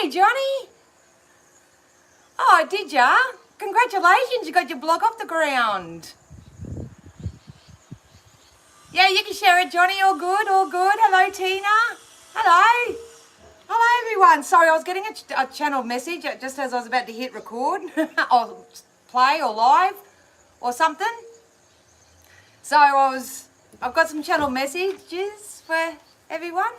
Hey, Johnny. Oh, did ya? Congratulations, you got your blog off the ground. Yeah, you can share it, Johnny. All good, all good. Hello, Tina. Hello. Hello, everyone. Sorry, I was getting a channel message just as I was about to hit record or play or live or something. So I've got some channel messages for everyone.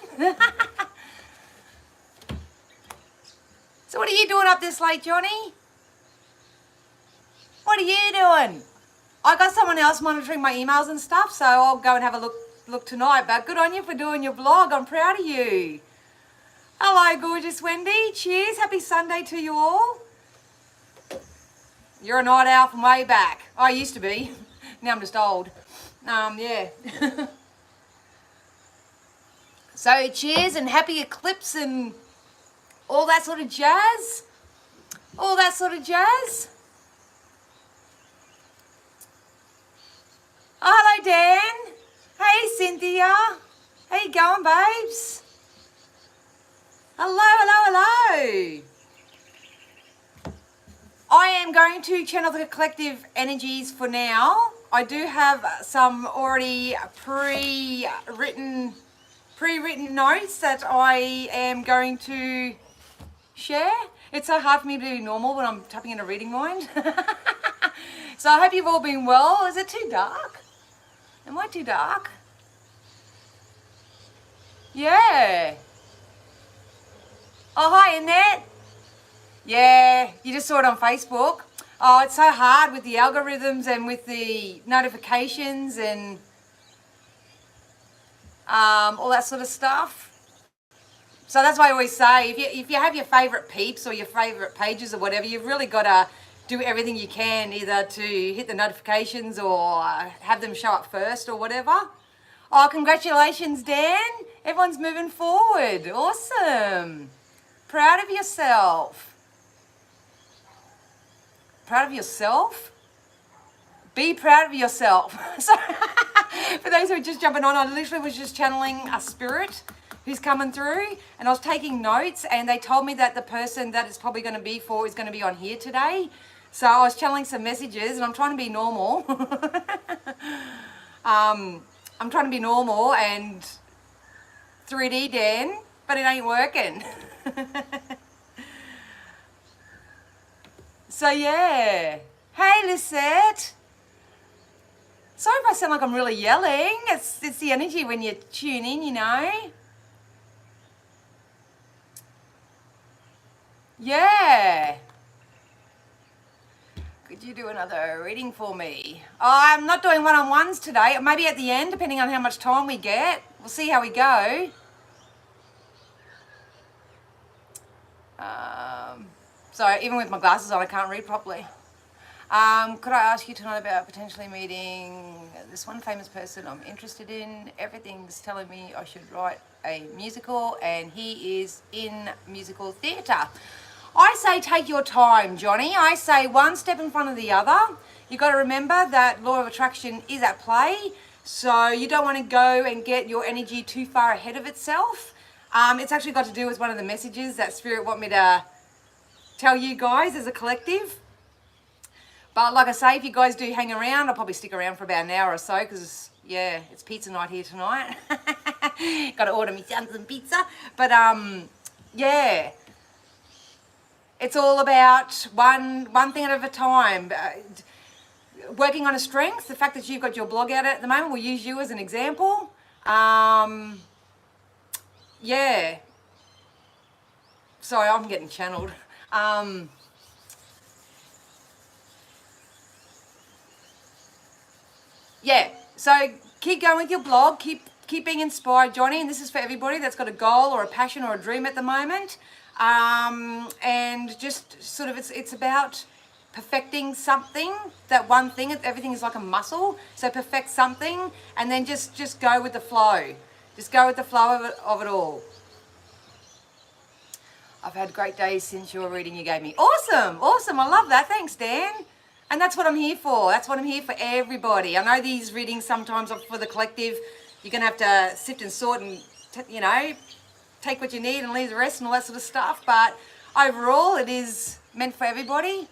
So what are you doing up this late, Johnny? What are you doing? I got someone else monitoring my emails and stuff, so I'll go and have a look tonight. But good on you for doing your blog. I'm proud of you. Hello, gorgeous Wendy. Cheers. Happy Sunday to you all. You're a night owl from way back. I used to be. Now I'm just old. Yeah. So cheers and happy eclipse and all that sort of jazz. All that sort of jazz. Oh, hello, Dan. Hey, Cynthia. How you going, babes? Hello, hello, hello. I am going to channel the collective energies for now. I do have some already pre-written notes that I am going to share. It's so hard for me to be normal when I'm tapping in a reading mind. So I hope you've all been well. Is it too dark? Am I too dark? Yeah. Oh, hi, Annette. Yeah, you just saw it on Facebook. Oh, it's so hard with the algorithms and with the notifications and all that sort of stuff. So that's why I always say, if you have your favourite peeps or your favourite pages or whatever, you've really got to do everything you can either to hit the notifications or have them show up first or whatever. Oh, congratulations, Dan. Everyone's moving forward. Awesome. Proud of yourself. Proud of yourself? Be proud of yourself. So, for those who are just jumping on, I literally was just channeling a spirit who's coming through, and I was taking notes, and they told me that the person that it's probably going to be for is going to be on here today. So I was channeling some messages, and I'm trying to be normal. I'm trying to be normal and 3D Dan, but it ain't working. So yeah. Hey, Lisette. Sorry if I sound like I'm really yelling. It's the energy when you tune in, you know. Yeah. Could you do another reading for me? Oh, I'm not doing one-on-ones today. Maybe at the end, depending on how much time we get. We'll see how we go. So even with my glasses on, I can't read properly. Could I ask you tonight about potentially meeting this one famous person I'm interested in? Everything's telling me I should write a musical, and he is in musical theatre. I say take your time, Johnny. I say one step in front of the other. You've got to remember that law of attraction is at play, so you don't want to go and get your energy too far ahead of itself. It's actually got to do with one of the messages that Spirit want me to tell you guys as a collective. But like I say, if you guys do hang around, I'll probably stick around for about an hour or so because, yeah, it's pizza night here tonight. Got to order me some pizza. But, yeah, it's all about one thing at a time. Working on a strength, the fact that you've got your blog out at the moment, we'll use you as an example. Yeah. Sorry, I'm getting channeled. Yeah, so keep going with your blog, keep being inspired, Johnny, and this is for everybody that's got a goal or a passion or a dream at the moment. And just sort of it's about perfecting something, that one thing. Everything is like a muscle, so perfect something and then just go with the flow. Just go with the flow of it all. I've had great days since your reading you gave me. Awesome, awesome, I love that. Thanks, Dan. And that's what I'm here for. That's what I'm here for, everybody. I know these readings sometimes are for the collective. You're going to have to sift and sort and, take what you need and leave the rest and all that sort of stuff. But overall, it is meant for everybody.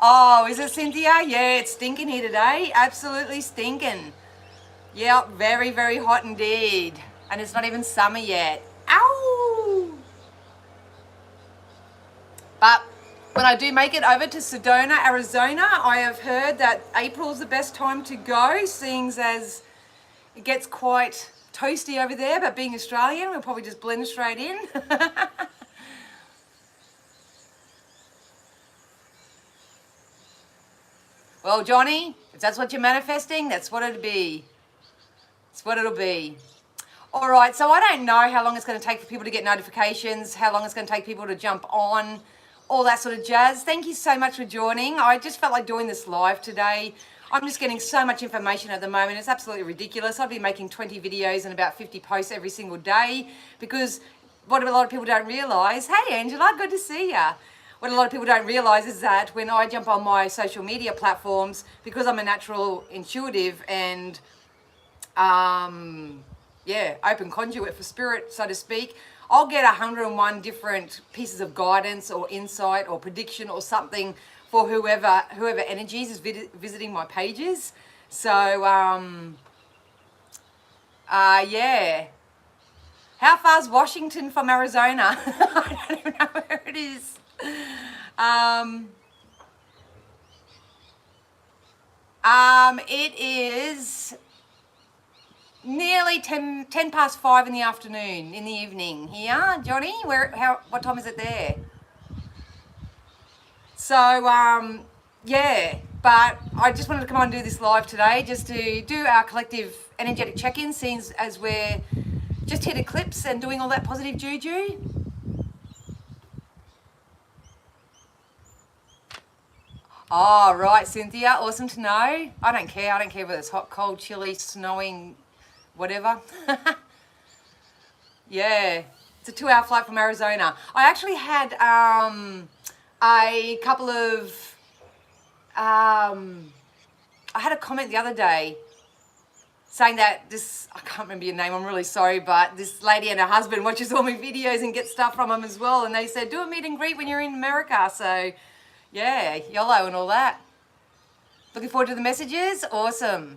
Oh, is it, Cynthia? Yeah, it's stinking here today. Absolutely stinking. Yeah, very, very hot indeed. And it's not even summer yet. Ow! But when I do make it over to Sedona, Arizona, I have heard that April's the best time to go, seeing as it gets quite toasty over there. But being Australian, we'll probably just blend straight in. Well, Johnny, if that's what you're manifesting, that's what it'll be. It's what it'll be. All right, so I don't know how long it's going to take for people to get notifications, how long it's going to take people to jump on, all that sort of jazz. Thank you so much for joining. I just felt like doing this live today. I'm just getting so much information at the moment. It's absolutely ridiculous. I'll be making 20 videos and about 50 posts every single day, because what a lot of people don't realise, hey Angela, good to see ya. What a lot of people don't realise is that when I jump on my social media platforms, because I'm a natural intuitive and open conduit for spirit, so to speak, I'll get 101 different pieces of guidance or insight or prediction or something for whoever energies is visiting my pages. So yeah. How far is Washington from Arizona? I don't even know where it is. It is nearly 10 past 5 in the afternoon, in the evening here. Johnny, what time is it there? So, yeah, but I just wanted to come on and do this live today, just to do our collective energetic check-in, seeing as we're just hit eclipse and doing all that positive juju. Oh, right, Cynthia, awesome to know. I don't care whether it's hot, cold, chilly, snowing, whatever. Yeah, it's a 2-hour flight from Arizona. I actually had a couple of, I had a comment the other day saying that this, I can't remember your name, I'm really sorry, but this lady and her husband watches all my videos and gets stuff from them as well, and they said, do a meet and greet when you're in America. So yeah, YOLO and all that. Looking forward to the messages. Awesome.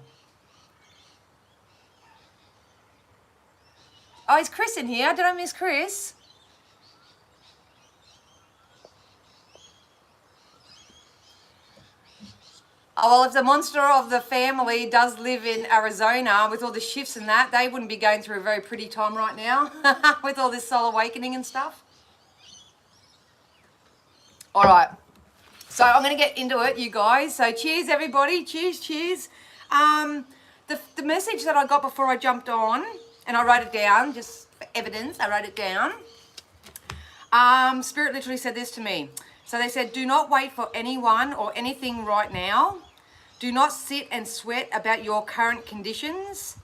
Oh, is Chris in here? Did I miss Chris? Oh, well, if the monster of the family does live in Arizona with all the shifts and that, they wouldn't be going through a very pretty time right now with all this soul awakening and stuff. All right. So I'm going to get into it, you guys. So cheers, everybody. Cheers, cheers. The message that I got before I jumped on, and I wrote it down, just for evidence, I wrote it down. Spirit literally said this to me. So they said, do not wait for anyone or anything right now. Do not sit and sweat about your current conditions.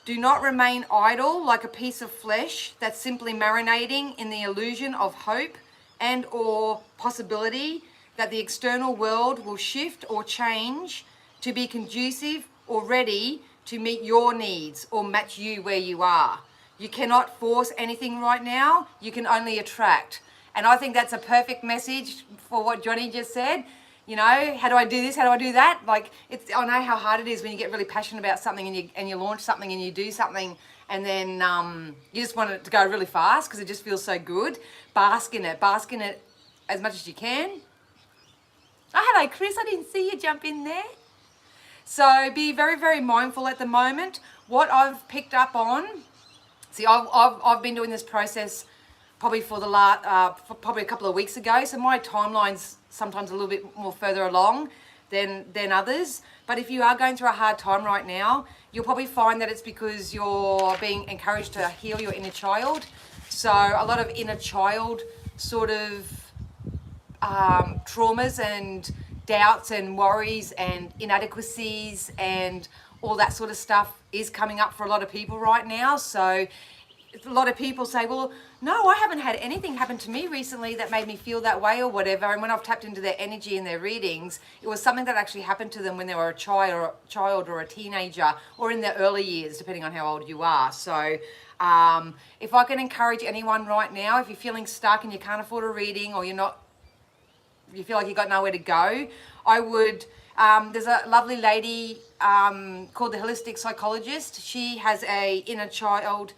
Do not remain idle like a piece of flesh that's simply marinating in the illusion of hope and or possibility that the external world will shift or change to be conducive or ready to meet your needs or match you where you are. You cannot force anything right now. You can only attract. And I think that's a perfect message for what Johnny just said. You know, how do I do this? How do I do that? Like, I know how hard it is when you get really passionate about something and you launch something and you do something, and then you just want it to go really fast because it just feels so good. Bask in it as much as you can. Oh, hello, Chris. I didn't see you jump in there. So be very, very mindful at the moment. What I've picked up on, see, I've been doing this process probably for the last, probably a couple of weeks ago. So my timeline's sometimes a little bit more further along than others. But if you are going through a hard time right now, you'll probably find that it's because you're being encouraged to heal your inner child. So a lot of inner child sort of traumas and doubts and worries and inadequacies and all that sort of stuff is coming up for a lot of people right now. So a lot of people say, well, no, I haven't had anything happen to me recently that made me feel that way or whatever. And when I've tapped into their energy in their readings, it was something that actually happened to them when they were a child or a teenager or in their early years, depending on how old you are. So if I can encourage anyone right now, if you're feeling stuck and you can't afford a reading or you feel like you've got nowhere to go, I would, there's a lovely lady called the Holistic Psychologist. She has a inner child,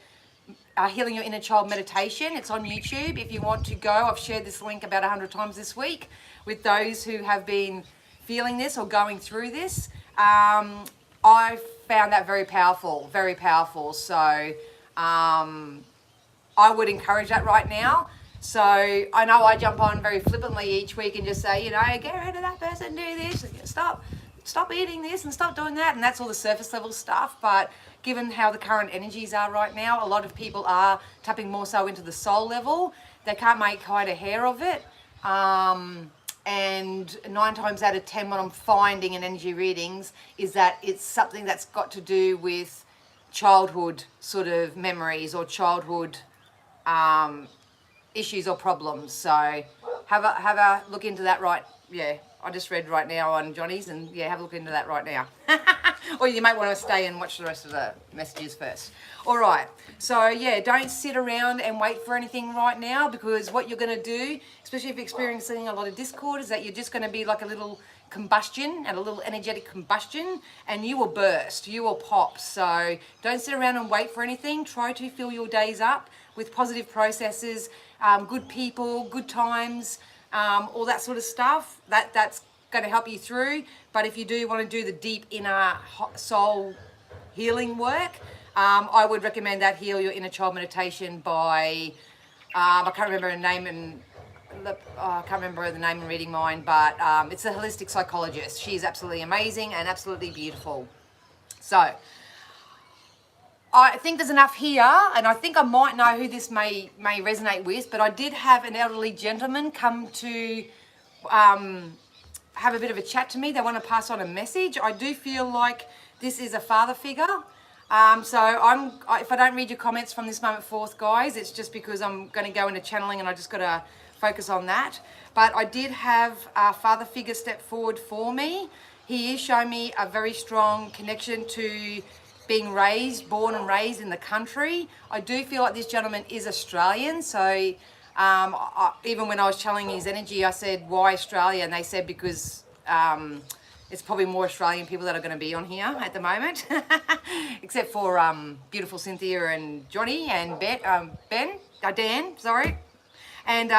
Healing Your Inner Child meditation. It's on YouTube if you want to go. I've shared this link about 100 times this week with those who have been feeling this or going through this. I found that very powerful, very powerful. So I would encourage that right now. So I know I jump on very flippantly each week and just say, you know, get rid of that person, do this, stop eating this and stop doing that. And that's all the surface level stuff. But given how the current energies are right now, a lot of people are tapping more so into the soul level. They can't make hide a hair of it. And 9 times out of 10, what I'm finding in energy readings is that it's something that's got to do with childhood sort of memories or childhood issues or problems. So have a look into that I just read right now on Johnny's, and have a look into that right now. Or you might want to stay and watch the rest of the messages first. All right, so don't sit around and wait for anything right now, because what you're going to do, especially if you're experiencing a lot of discord, is that you're just going to be like a little combustion and a little energetic combustion, and you will burst, you will pop. So don't sit around and wait for anything. Try to fill your days up with positive processes, good people, good times, all that sort of stuff. That's going to help you through. But if you do want to do the deep inner soul healing work, I would recommend that Heal Your Inner Child meditation by I can't remember her name, and I can't remember the name and reading mine, but it's a holistic psychologist. She's absolutely amazing and absolutely beautiful. So I think there's enough here, and I think I might know who this may resonate with, but I did have an elderly gentleman come to have a bit of a chat to me. They want to pass on a message. I do feel like this is a father figure. So if I don't read your comments from this moment forth, guys, it's just because I'm going to go into channeling and I just got to focus on that. But I did have a father figure step forward for me. He is showing me a very strong connection to being born and raised in the country. I do feel like this gentleman is Australian. So even when I was channeling his energy, I said, why Australia? And they said, because it's probably more Australian people that are going to be on here at the moment, except for beautiful Cynthia and Johnny and Dan, sorry. And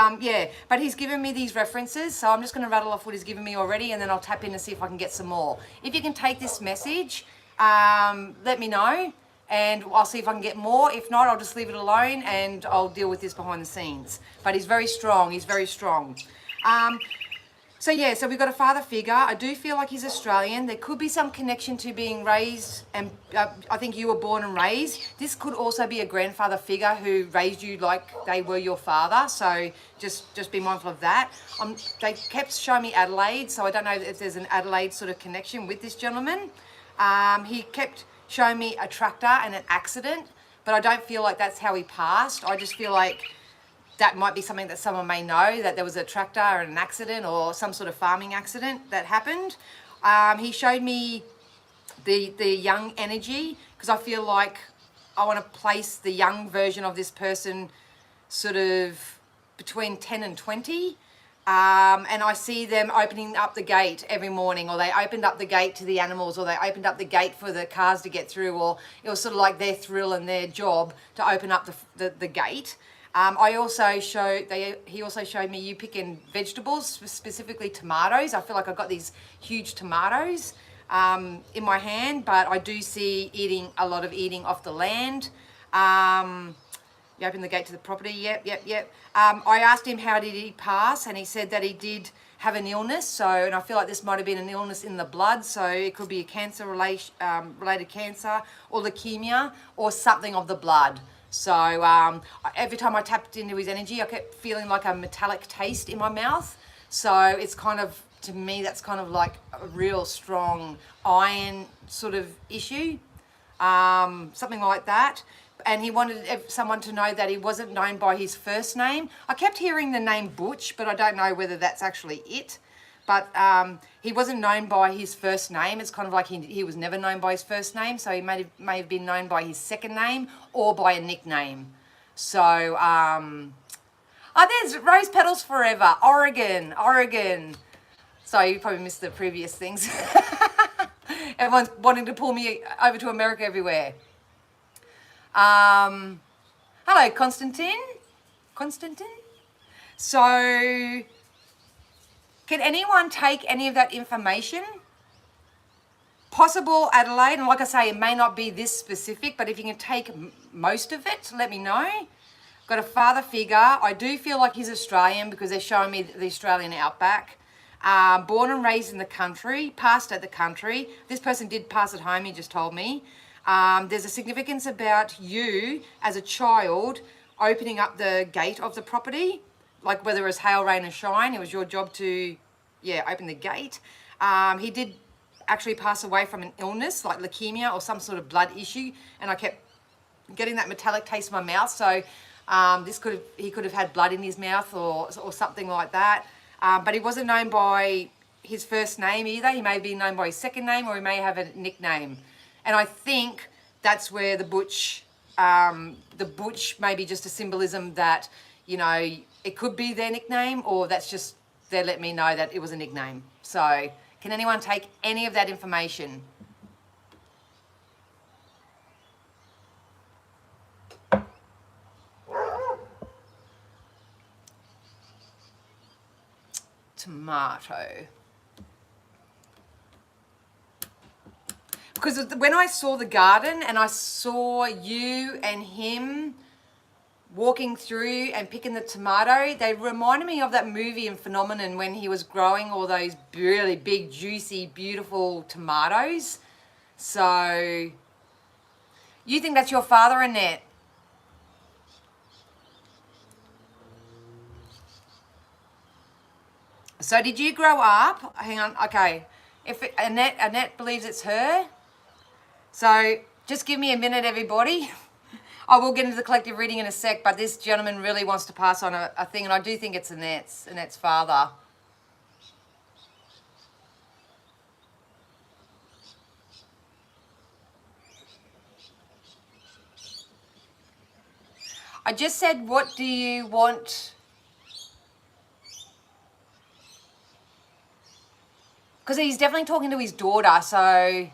but he's given me these references, so I'm just going to rattle off what he's given me already, and then I'll tap in and see if I can get some more. If you can take this message, let me know, and I'll see if I can get more. If not, I'll just leave it alone and I'll deal with this behind the scenes. But he's very strong. He's very strong. So we've got a father figure. I do feel like he's Australian. There could be some connection to being raised, and I think you were born and raised. This could also be a grandfather figure who raised you like they were your father. So just be mindful of that. They kept showing me Adelaide, so I don't know if there's an Adelaide sort of connection with this gentleman. He kept showing me a tractor and an accident, but I don't feel like that's how he passed. I just feel like that might be something that someone may know, that there was a tractor and an accident or some sort of farming accident that happened. He showed me the young energy, because I feel like I want to place the young version of this person sort of between 10 and 20. And I see them opening up the gate every morning, or they opened up the gate to the animals, or they opened up the gate for the cars to get through, or it was sort of like their thrill and their job to open up the gate. He also showed me you picking vegetables, specifically tomatoes. I feel like I've got these huge tomatoes in my hand, but I do see a lot of eating off the land. You open the gate to the property, yep. I asked him how did he pass, and he said that he did have an illness, and I feel like this might have been an illness in the blood, so it could be a cancer related cancer, or leukemia, or something of the blood. So every time I tapped into his energy, I kept feeling like a metallic taste in my mouth. So it's kind of, to me, that's kind of like a real strong iron sort of issue, something like that. and he wanted someone to know that he wasn't known by his first name. I kept hearing the name Butch, but I don't know whether that's actually it. But he wasn't known by his first name. It's kind of like he was never known by his first name, so he may have been known by his second name or by a nickname. So, there's Rose Petals Forever, Oregon. So you probably missed the previous things. Everyone's wanting to pull me over to America everywhere. Hello, Constantine. So, can anyone take any of that information? Possible, Adelaide, and like I say, it may not be this specific, but if you can take most of it, let me know. Got a father figure. I do feel like he's Australian because they're showing me the Australian outback. Born and raised in the country, passed at the country. This person did pass at home, he just told me. There's a significance about you as a child opening up the gate of the property, like whether it was hail, rain or shine, it was your job to, open the gate. He did actually pass away from an illness like leukemia or some sort of blood issue, and I kept getting that metallic taste in my mouth, so he could have had blood in his mouth or something like that. But he wasn't known by his first name either. He may have been known by his second name, or he may have a nickname. And I think that's where the butch may be just a symbolism that, it could be their nickname, or that's just, they let me know that it was a nickname. So can anyone take any of that information? Tomato. Because when I saw the garden and I saw you and him walking through and picking the tomato, they reminded me of that movie and Phenomenon when he was growing all those really big, juicy, beautiful tomatoes. So, you think that's your father, Annette? So did you grow up? Hang on, okay. If Annette believes it's her. So just give me a minute, everybody. I will get into the collective reading in a sec, but this gentleman really wants to pass on a thing, and I do think it's Annette's father. I just said, what do you want? Because he's definitely talking to his daughter, so...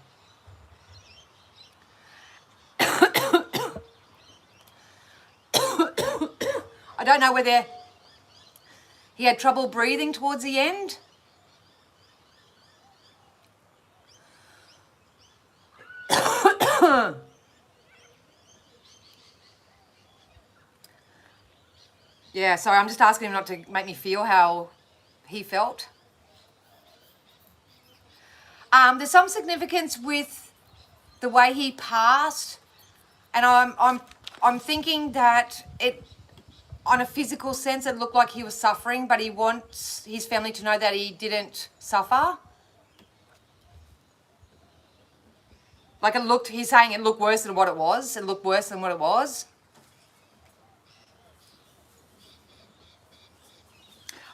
I don't know whether he had trouble breathing towards the end. Yeah, sorry, I'm just asking him not to make me feel how he felt. There's some significance with the way he passed, and I'm thinking that it, on a physical sense, it looked like he was suffering, but he wants his family to know that he didn't suffer. Like he's saying it looked worse than what it was. It looked worse than what it was.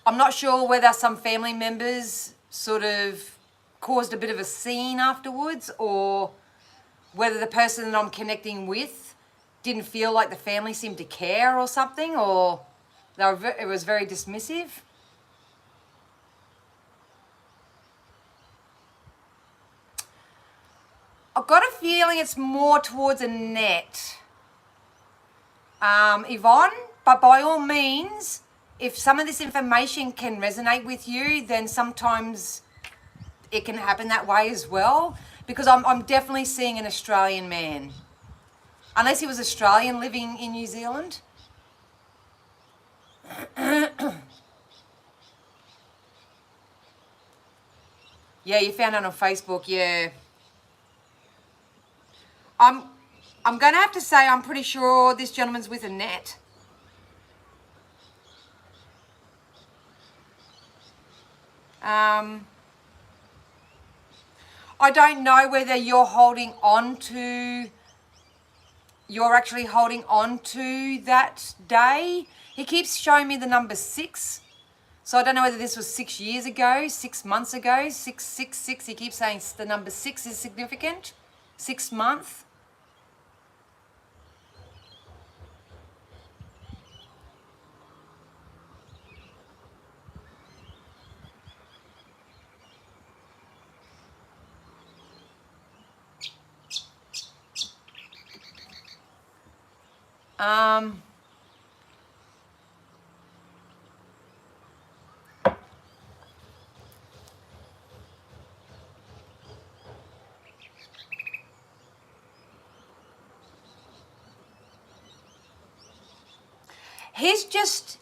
I'm not sure whether some family members sort of caused a bit of a scene afterwards, or whether the person that I'm connecting with didn't feel like the family seemed to care or something, or it was very dismissive. I've got a feeling it's more towards Annette, Yvonne, but by all means, if some of this information can resonate with you, then sometimes it can happen that way as well, because I'm definitely seeing an Australian man. Unless he was Australian living in New Zealand. Yeah, you found it on Facebook, yeah. I'm going to have to say I'm pretty sure this gentleman's with Annette. I don't know whether you're holding on to you're actually holding on to that day. He keeps showing me the number 6. So I don't know whether this was 6 years ago, 6 months ago, 666. He keeps saying the number 6 is significant. 6 month.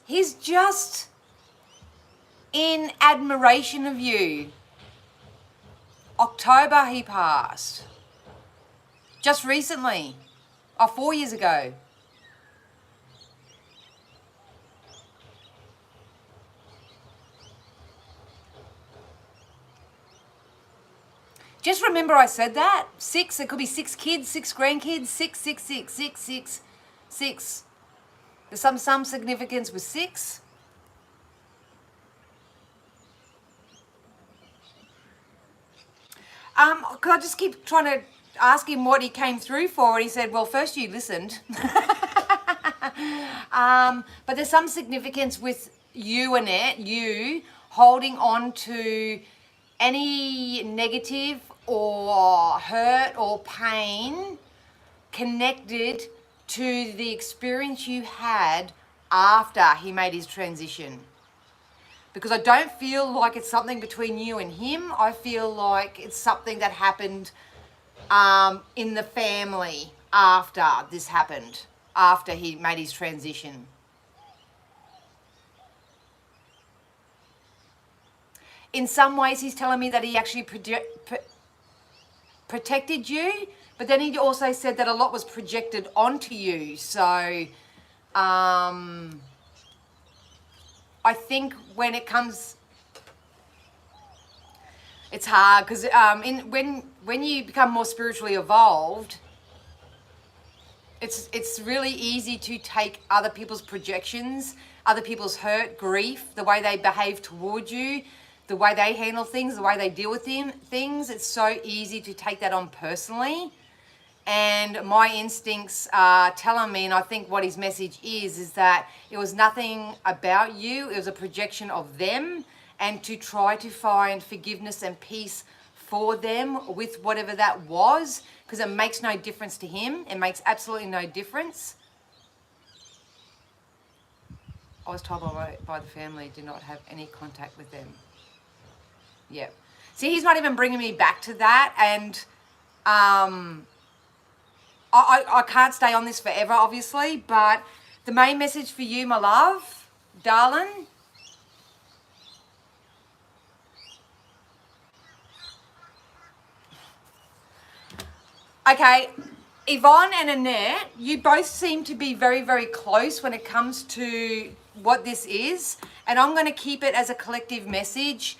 He's just in admiration of you. October he passed. Just recently. 4 years ago. Just remember I said that. 6, it could be 6 kids, 6 grandkids, 6, 6, 6, 6, 6, 6. There's some significance with 6. Could I just keep trying to ask him what he came through for? And he said, well, first you listened. But there's some significance with you, Annette, you holding on to any negative or hurt or pain connected to the experience you had after he made his transition. Because I don't feel like it's something between you and him. I feel like it's something that happened in the family after this happened, after he made his transition. In some ways, he's telling me that he actually protected you, but then he also said that a lot was projected onto you. So I think when it comes, it's hard because when you become more spiritually evolved, it's really easy to take other people's projections, other people's hurt, grief, the way they behave toward you, the way they handle things, the way they deal with things. It's so easy to take that on personally. And my instincts are telling me, and I think what his message is that it was nothing about you. It was a projection of them, and to try to find forgiveness and peace for them with whatever that was, because it makes no difference to him. It makes absolutely no difference. I was told by the family do not have any contact with them. Yep. See, he's not even bringing me back to that, and I can't stay on this forever, obviously, but the main message for you, my love, darling, okay, Yvonne and Annette, you both seem to be very, very close when it comes to what this is, and I'm going to keep it as a collective message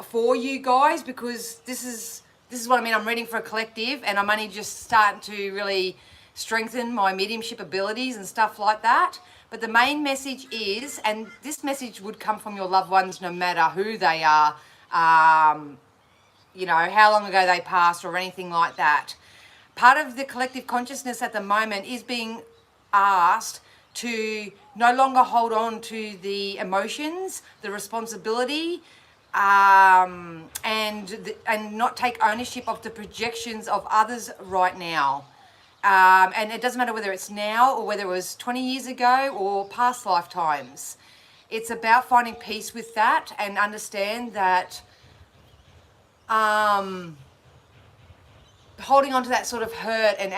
for you guys, because this is what I mean. I'm reading for a collective, and I'm only just starting to really strengthen my mediumship abilities and stuff like that. But the main message is, and this message would come from your loved ones no matter who they are, you know, how long ago they passed or anything like that. Part of the collective consciousness at the moment is being asked to no longer hold on to the emotions, the responsibility, and not take ownership of the projections of others right now. And it doesn't matter whether it's now or whether it was 20 years ago or past lifetimes. It's about finding peace with that and understand that holding on to that sort of hurt and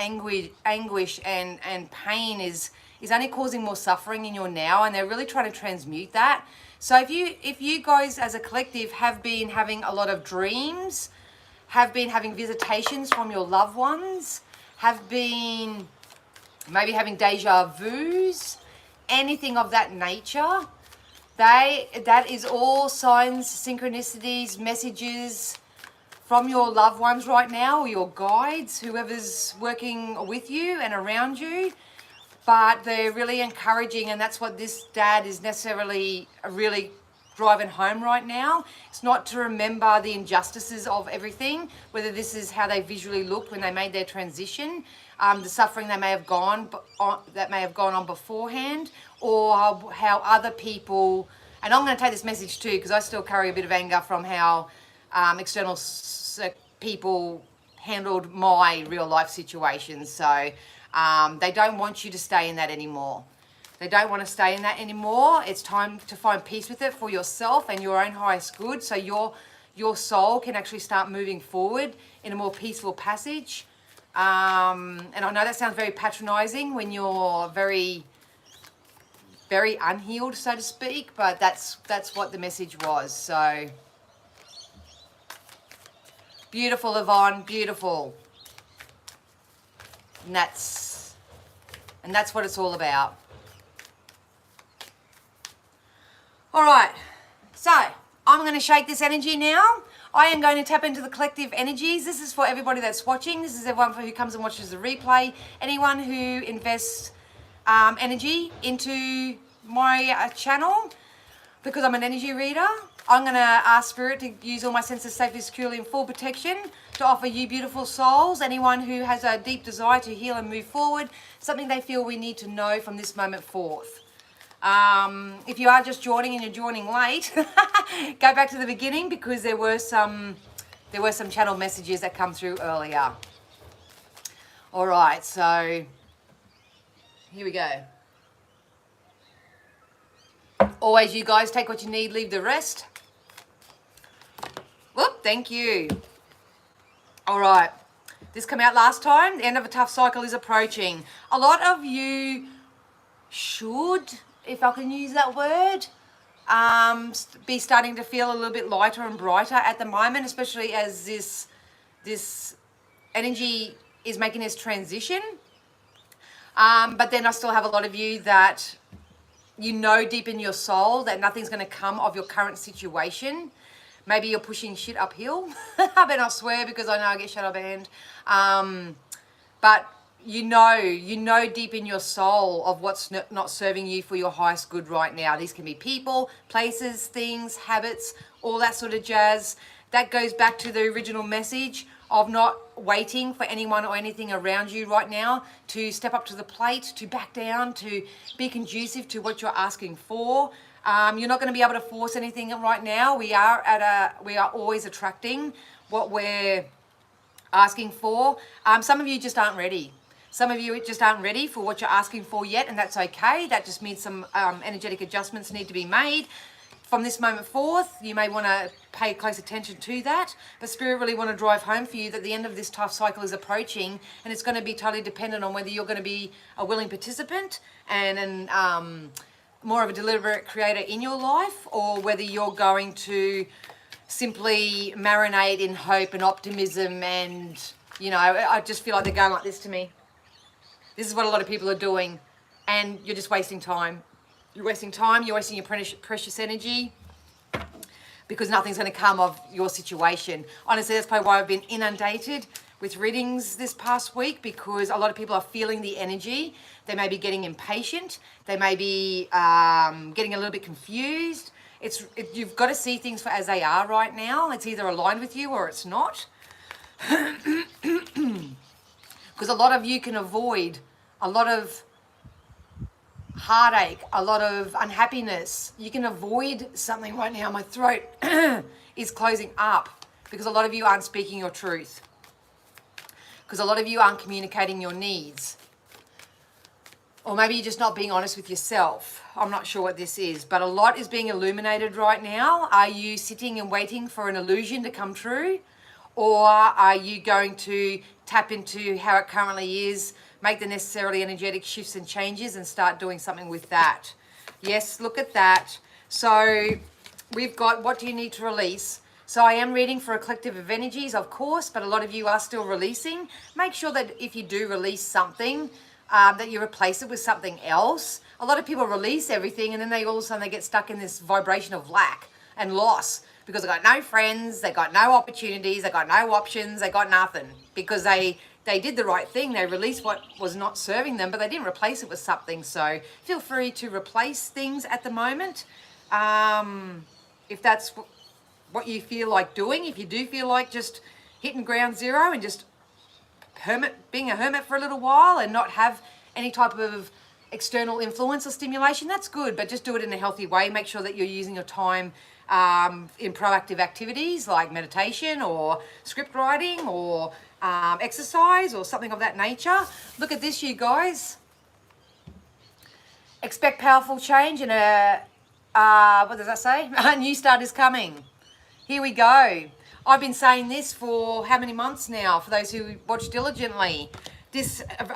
anguish and pain is only causing more suffering in your now, and they're really trying to transmute that. So if you guys as a collective have been having a lot of dreams, have been having visitations from your loved ones, have been maybe having deja vus, anything of that nature, that is all signs, synchronicities, messages from your loved ones right now, or your guides, whoever's working with you and around you. But they're really encouraging, and that's what this dad is necessarily really driving home right now. It's not to remember the injustices of everything, whether this is how they visually looked when they made their transition, the suffering they may have gone on beforehand, or how other people. And I'm going to take this message too, because I still carry a bit of anger from how external people handled my real life situations. So they don't want you to stay in that anymore. They don't want to stay in that anymore. It's time to find peace with it for yourself and your own highest good, so your soul can actually start moving forward in a more peaceful passage. And I know that sounds very patronizing when you're very, very unhealed, so to speak, but that's what the message was. So beautiful, Yvonne, beautiful. And that's what it's all about. All right, so I'm going to shake this energy now. I am going to tap into the collective energies. This is for everybody that's watching. This is everyone who comes and watches the replay. Anyone who invests energy into my channel, because I'm an energy reader, I'm going to ask Spirit to use all my senses safely, securely, and full protection to offer you beautiful souls, anyone who has a deep desire to heal and move forward, something they feel we need to know from this moment forth. If you are just joining and you're joining late, go back to the beginning, because there were some channel messages that come through earlier. All right, so here we go. Always, you guys, take what you need, leave the rest. Whoop, thank you. All right, this came out last time. The end of a tough cycle is approaching. A lot of you should, if I can use that word, be starting to feel a little bit lighter and brighter at the moment, especially as this energy is making this transition. But then I still have a lot of you that you know deep in your soul that nothing's going to come of your current situation. Maybe you're pushing shit uphill. I better not swear, because I know I get shadow banned. But you know deep in your soul of what's not serving you for your highest good right now. These can be people, places, things, habits, all that sort of jazz. That goes back to the original message of not waiting for anyone or anything around you right now to step up to the plate, to back down, to be conducive to what you're asking for. You're not going to be able to force anything right now. We are always attracting what we're asking for. Some of you just aren't ready. Some of you just aren't ready for what you're asking for yet, and that's okay. That just means some energetic adjustments need to be made. From this moment forth, you may want to pay close attention to that, but Spirit really want to drive home for you that the end of this tough cycle is approaching, and it's going to be totally dependent on whether you're going to be a willing participant and more of a deliberate creator in your life, or whether you're going to simply marinate in hope and optimism. And, you know, I just feel like they're going like this to me. This is what a lot of people are doing, and you're just wasting time. You're wasting time, you're wasting your precious energy, because nothing's going to come of your situation. Honestly, that's probably why I've been inundated with readings this past week, because a lot of people are feeling the energy. They may be getting impatient. They may be getting a little bit confused. You've got to see things for as they are right now. It's either aligned with you or it's not. Because a lot of you can avoid a lot of heartache, a lot of unhappiness. You can avoid something right now. My throat is closing up, because a lot of you aren't speaking your truth, because a lot of you aren't communicating your needs, or maybe you're just not being honest with yourself. I'm not sure what this is, but a lot is being illuminated right now. Are you sitting and waiting for an illusion to come true, or are you going to tap into how it currently is, make the necessarily energetic shifts and changes, and start doing something with that? Yes, look at that. So we've got, what do you need to release? So I am reading for a collective of energies, of course, but a lot of you are still releasing. Make sure that if you do release something, that you replace it with something else. A lot of people release everything, and then all of a sudden they get stuck in this vibration of lack and loss, because they got no friends, they got no opportunities, they got no options, they got nothing, because they did the right thing. They released what was not serving them, but they didn't replace it with something. So feel free to replace things at the moment. If that's what you feel like doing, if you do feel like just hitting ground zero and just being a hermit for a little while and not have any type of external influence or stimulation, that's good, but just do it in a healthy way. Make sure that you're using your time in proactive activities like meditation or script writing or exercise or something of that nature. Look at this, you guys. Expect powerful change and what does that say? A new start is coming. Here we go. I've been saying this for how many months now, for those who watch diligently.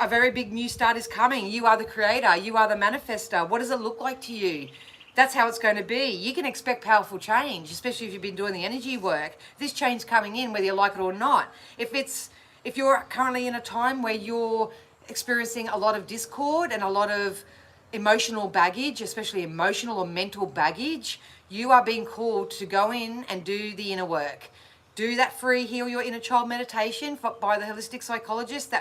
A very big new start is coming. You are the creator. You are the manifester. What does it look like to you? That's how it's going to be. You can expect powerful change, especially if you've been doing the energy work. This change coming in, whether you like it or not. If you're currently in a time where you're experiencing a lot of discord and a lot of emotional baggage, especially emotional or mental baggage, you are being called to go in and do the inner work. Do that free Heal Your Inner Child meditation by the holistic psychologist.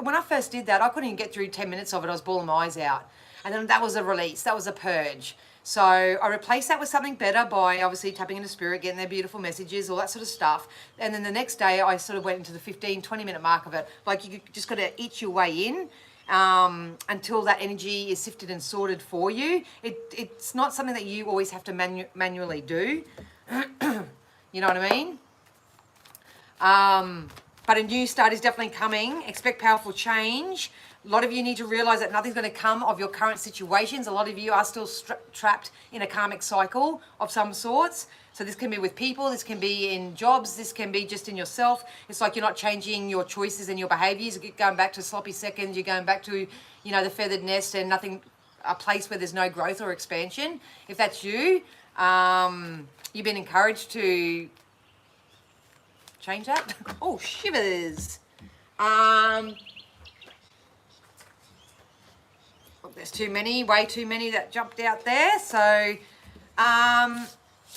When I first did that, I couldn't even get through 10 minutes of it. I was bawling my eyes out. And then that was a release. That was a purge. So I replaced that with something better by obviously tapping into spirit, getting their beautiful messages, all that sort of stuff. And then the next day I sort of went into the 15, 20 minute mark of it. Like you just got to eat your way in until that energy is sifted and sorted for you. It's not something that you always have to manually do. You know what I mean? But a new start is definitely coming. Expect powerful change. A lot of you need to realize that nothing's going to come of your current situations. A lot of you are still trapped in a karmic cycle of some sorts. So this can be with people, this can be in jobs, this can be just in yourself. It's like you're not changing your choices and your behaviors. You're going back to sloppy seconds. You're going back to, the feathered nest and a place where there's no growth or expansion. If that's you, you've been encouraged to change that. Oh, shivers. There's too many, way too many that jumped out there. So,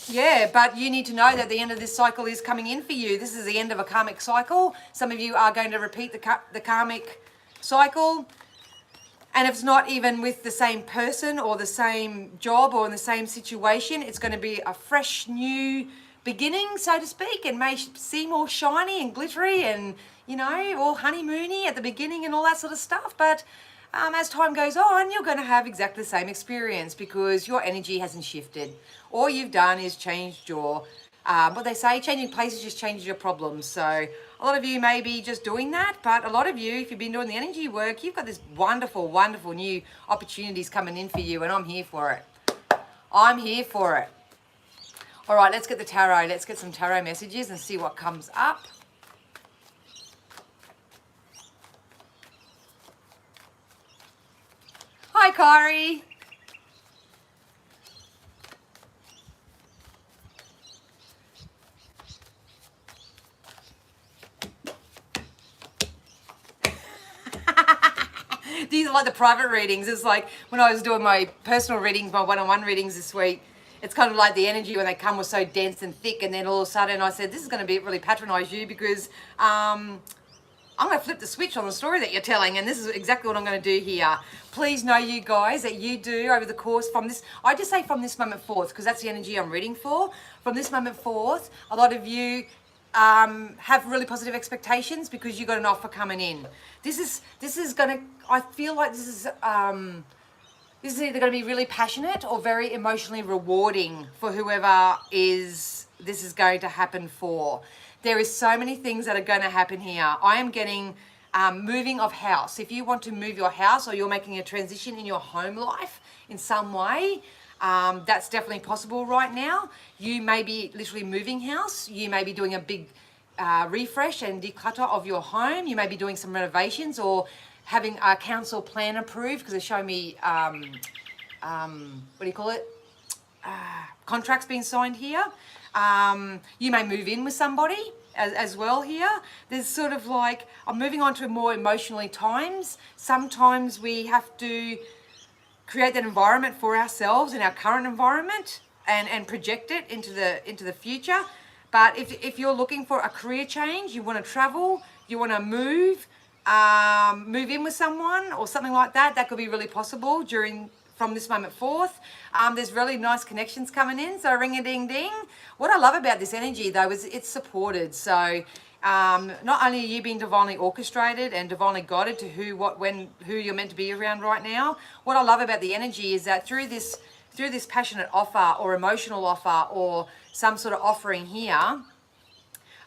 yeah, but you need to know that the end of this cycle is coming in for you. This is the end of a karmic cycle. Some of you are going to repeat the karmic cycle. And if it's not even with the same person or the same job or in the same situation, it's going to be a fresh new beginning, so to speak, and may seem all shiny and glittery and, all honeymoony at the beginning and all that sort of stuff. But as time goes on, you're going to have exactly the same experience because your energy hasn't shifted. All you've done is changed your, what they say, changing places just changes your problems. So a lot of you may be just doing that, but a lot of you, if you've been doing the energy work, you've got this wonderful, wonderful new opportunities coming in for you, and I'm here for it. I'm here for it. All right, let's get the tarot. Let's get some tarot messages and see what comes up. Hi, Kari. These are like the private readings. It's like when I was doing my personal readings, my one-on-one readings this week, it's kind of like the energy when they come was so dense and thick, and then all of a sudden I said, this is going to be really patronise you because I'm going to flip the switch on the story that you're telling, and this is exactly what I'm going to do here. Please know, you guys, that you do over the course from this, I just say from this moment forth, because that's the energy I'm reading for. From this moment forth, a lot of you have really positive expectations because you got an offer coming in. This is going to, I feel like this is either going to be really passionate or very emotionally rewarding for whoever this is going to happen for. There is so many things that are going to happen here. I am getting moving of house. If you want to move your house or you're making a transition in your home life in some way, that's definitely possible right now. You may be literally moving house. You may be doing a big refresh and declutter of your home. You may be doing some renovations or having a council plan approved, because they show me, what do you call it? Contracts being signed here. You may move in with somebody as well here. There's sort of like, I'm moving on to more emotionally times. Sometimes we have to create that environment for ourselves in our current environment. and project it into the future. But if you're looking for a career change, you want to travel, you want to move in with someone or something like that, that could be really possible from this moment forth. There's really nice connections coming in, so ring a ding ding. What I love about this energy though is it's supported. So not only are you being divinely orchestrated and divinely guided to who, what, when, who you're meant to be around right now. What I love about the energy is that through this passionate offer or emotional offer or some sort of offering here,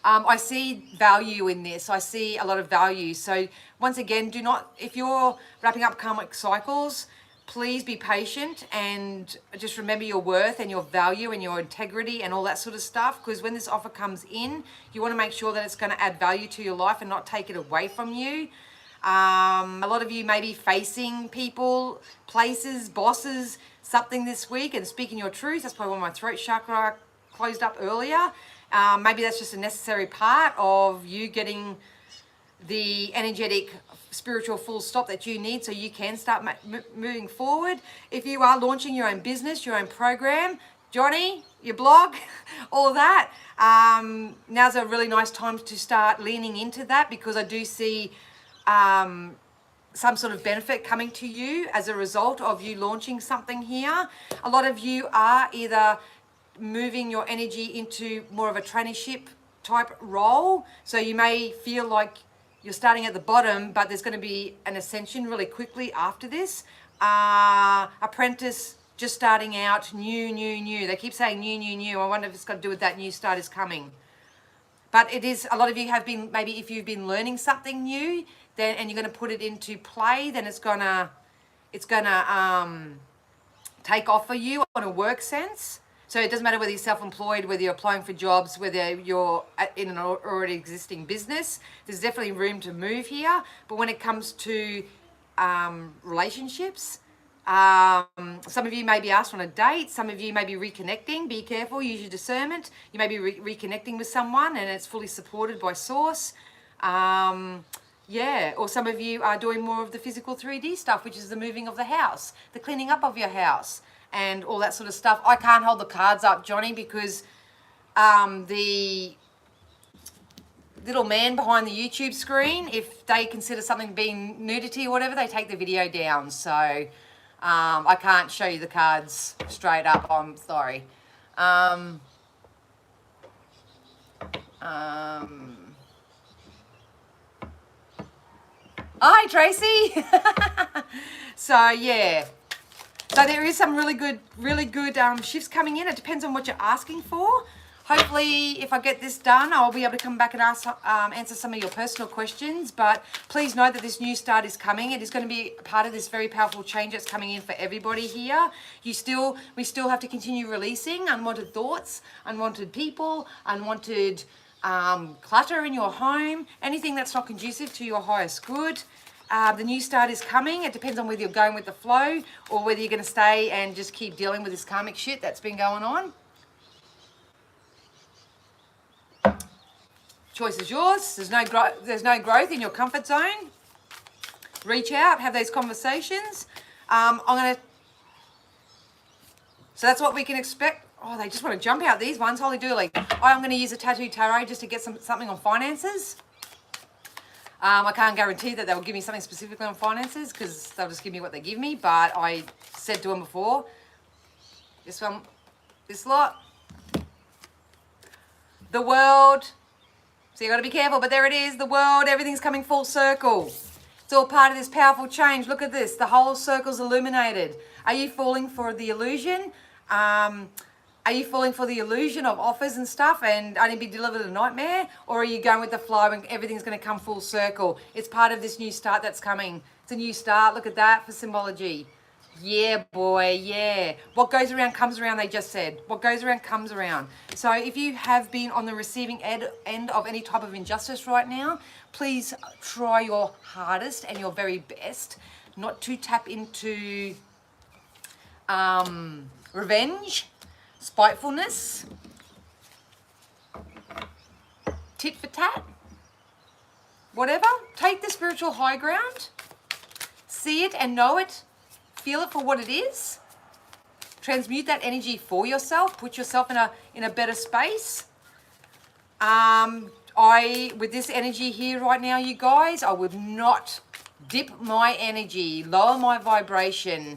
I see value in this. I see a lot of value. So once again, if you're wrapping up karmic cycles, please be patient and just remember your worth and your value and your integrity and all that sort of stuff. Because when this offer comes in, you want to make sure that it's going to add value to your life and not take it away from you. A lot of you may be facing people, places, bosses, something this week and speaking your truth. That's probably why my throat chakra closed up earlier. Maybe that's just a necessary part of you getting the energetic spiritual full stop that you need so you can start moving forward. If you are launching your own business, your own program, Johnny, your blog, all of that, now's a really nice time to start leaning into that, because I do see some sort of benefit coming to you as a result of you launching something here. A lot of you are either moving your energy into more of a traineeship type role. So you may feel like you're starting at the bottom, but there's going to be an ascension really quickly after this. Apprentice, just starting out, new. They keep saying new. I wonder if it's got to do with that new start is coming. But it is, a lot of you have been, maybe if you've been learning something new, then and you're going to put it into play, then it's gonna take off for you on a work sense. So it doesn't matter whether you're self-employed, whether you're applying for jobs, whether you're in an already existing business. There's definitely room to move here. But when it comes to relationships, some of you may be asked on a date. Some of you may be reconnecting. Be careful, use your discernment. You may be reconnecting with someone and it's fully supported by source. Yeah, or some of you are doing more of the physical 3D stuff, which is the moving of the house, the cleaning up of your house, and all that sort of stuff. I can't hold the cards up, Johnny, because the little man behind the YouTube screen, if they consider something being nudity or whatever, they take the video down. So I can't show you the cards straight up. I'm sorry. Hi, Tracy. So yeah. So there is some really good shifts coming in. It depends on what you're asking for. Hopefully, if I get this done, I'll be able to come back and answer some of your personal questions. But please know that this new start is coming. It is going to be part of this very powerful change that's coming in for everybody here. We still have to continue releasing unwanted thoughts, unwanted people, unwanted clutter in your home, anything that's not conducive to your highest good. The new start is coming. It depends on whether you're going with the flow or whether you're going to stay and just keep dealing with this karmic shit that's been going on. Choice is yours. There's no growth in your comfort zone. Reach out, have those conversations. So that's what we can expect. Oh, they just want to jump out, these ones. Holy dooly. I'm going to use a tattoo tarot just to get something on finances. I can't guarantee that they'll give me something specifically on finances because they'll just give me what they give me. But I said to them before, this lot, the world. So you got to be careful, but there it is, the world, everything's coming full circle. It's all part of this powerful change. Look at this, the whole circle's illuminated. Are you falling for the illusion? Are you falling for the illusion of offers and stuff and only be delivered a nightmare? Or are you going with the flow and everything's going to come full circle? It's part of this new start that's coming. It's a new start. Look at that for symbology. Yeah, boy, yeah. What goes around comes around, they just said. What goes around comes around. So if you have been on the receiving end of any type of injustice right now, please try your hardest and your very best not to tap into revenge, spitefulness, tit for tat, whatever. Take the spiritual high ground, see it and know it, feel it for what it is, transmute that energy for yourself, put yourself in a better space. With this energy here right now, you guys, I would not dip my energy, lower my vibration,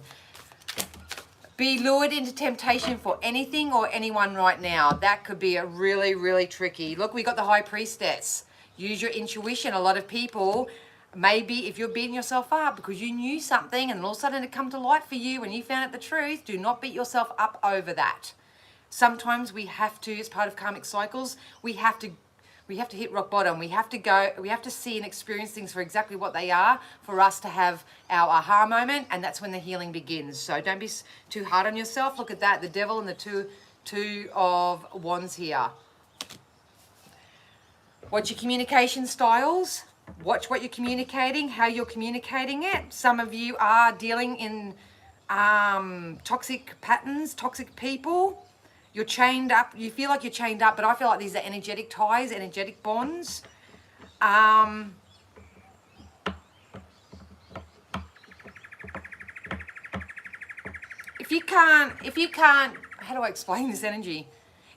be lured into temptation for anything or anyone right now. That could be a really, really tricky. Look, we got the High Priestess. Use your intuition. A lot of people, maybe if you're beating yourself up because you knew something and all of a sudden it come to light for you and you found out the truth, do not beat yourself up over that. Sometimes we have to, as part of karmic cycles, we have to hit rock bottom. We have to see and experience things for exactly what they are for us to have our aha moment, and that's when the healing begins. So don't be too hard on yourself. Look at that, the devil and the two of wands here. Watch your communication styles. Watch what you're communicating, how you're communicating it. Some of you are dealing in toxic patterns, toxic people. You're chained up. You feel like you're chained up, but I feel like these are energetic ties, energetic bonds. If you can't, how do I explain this energy?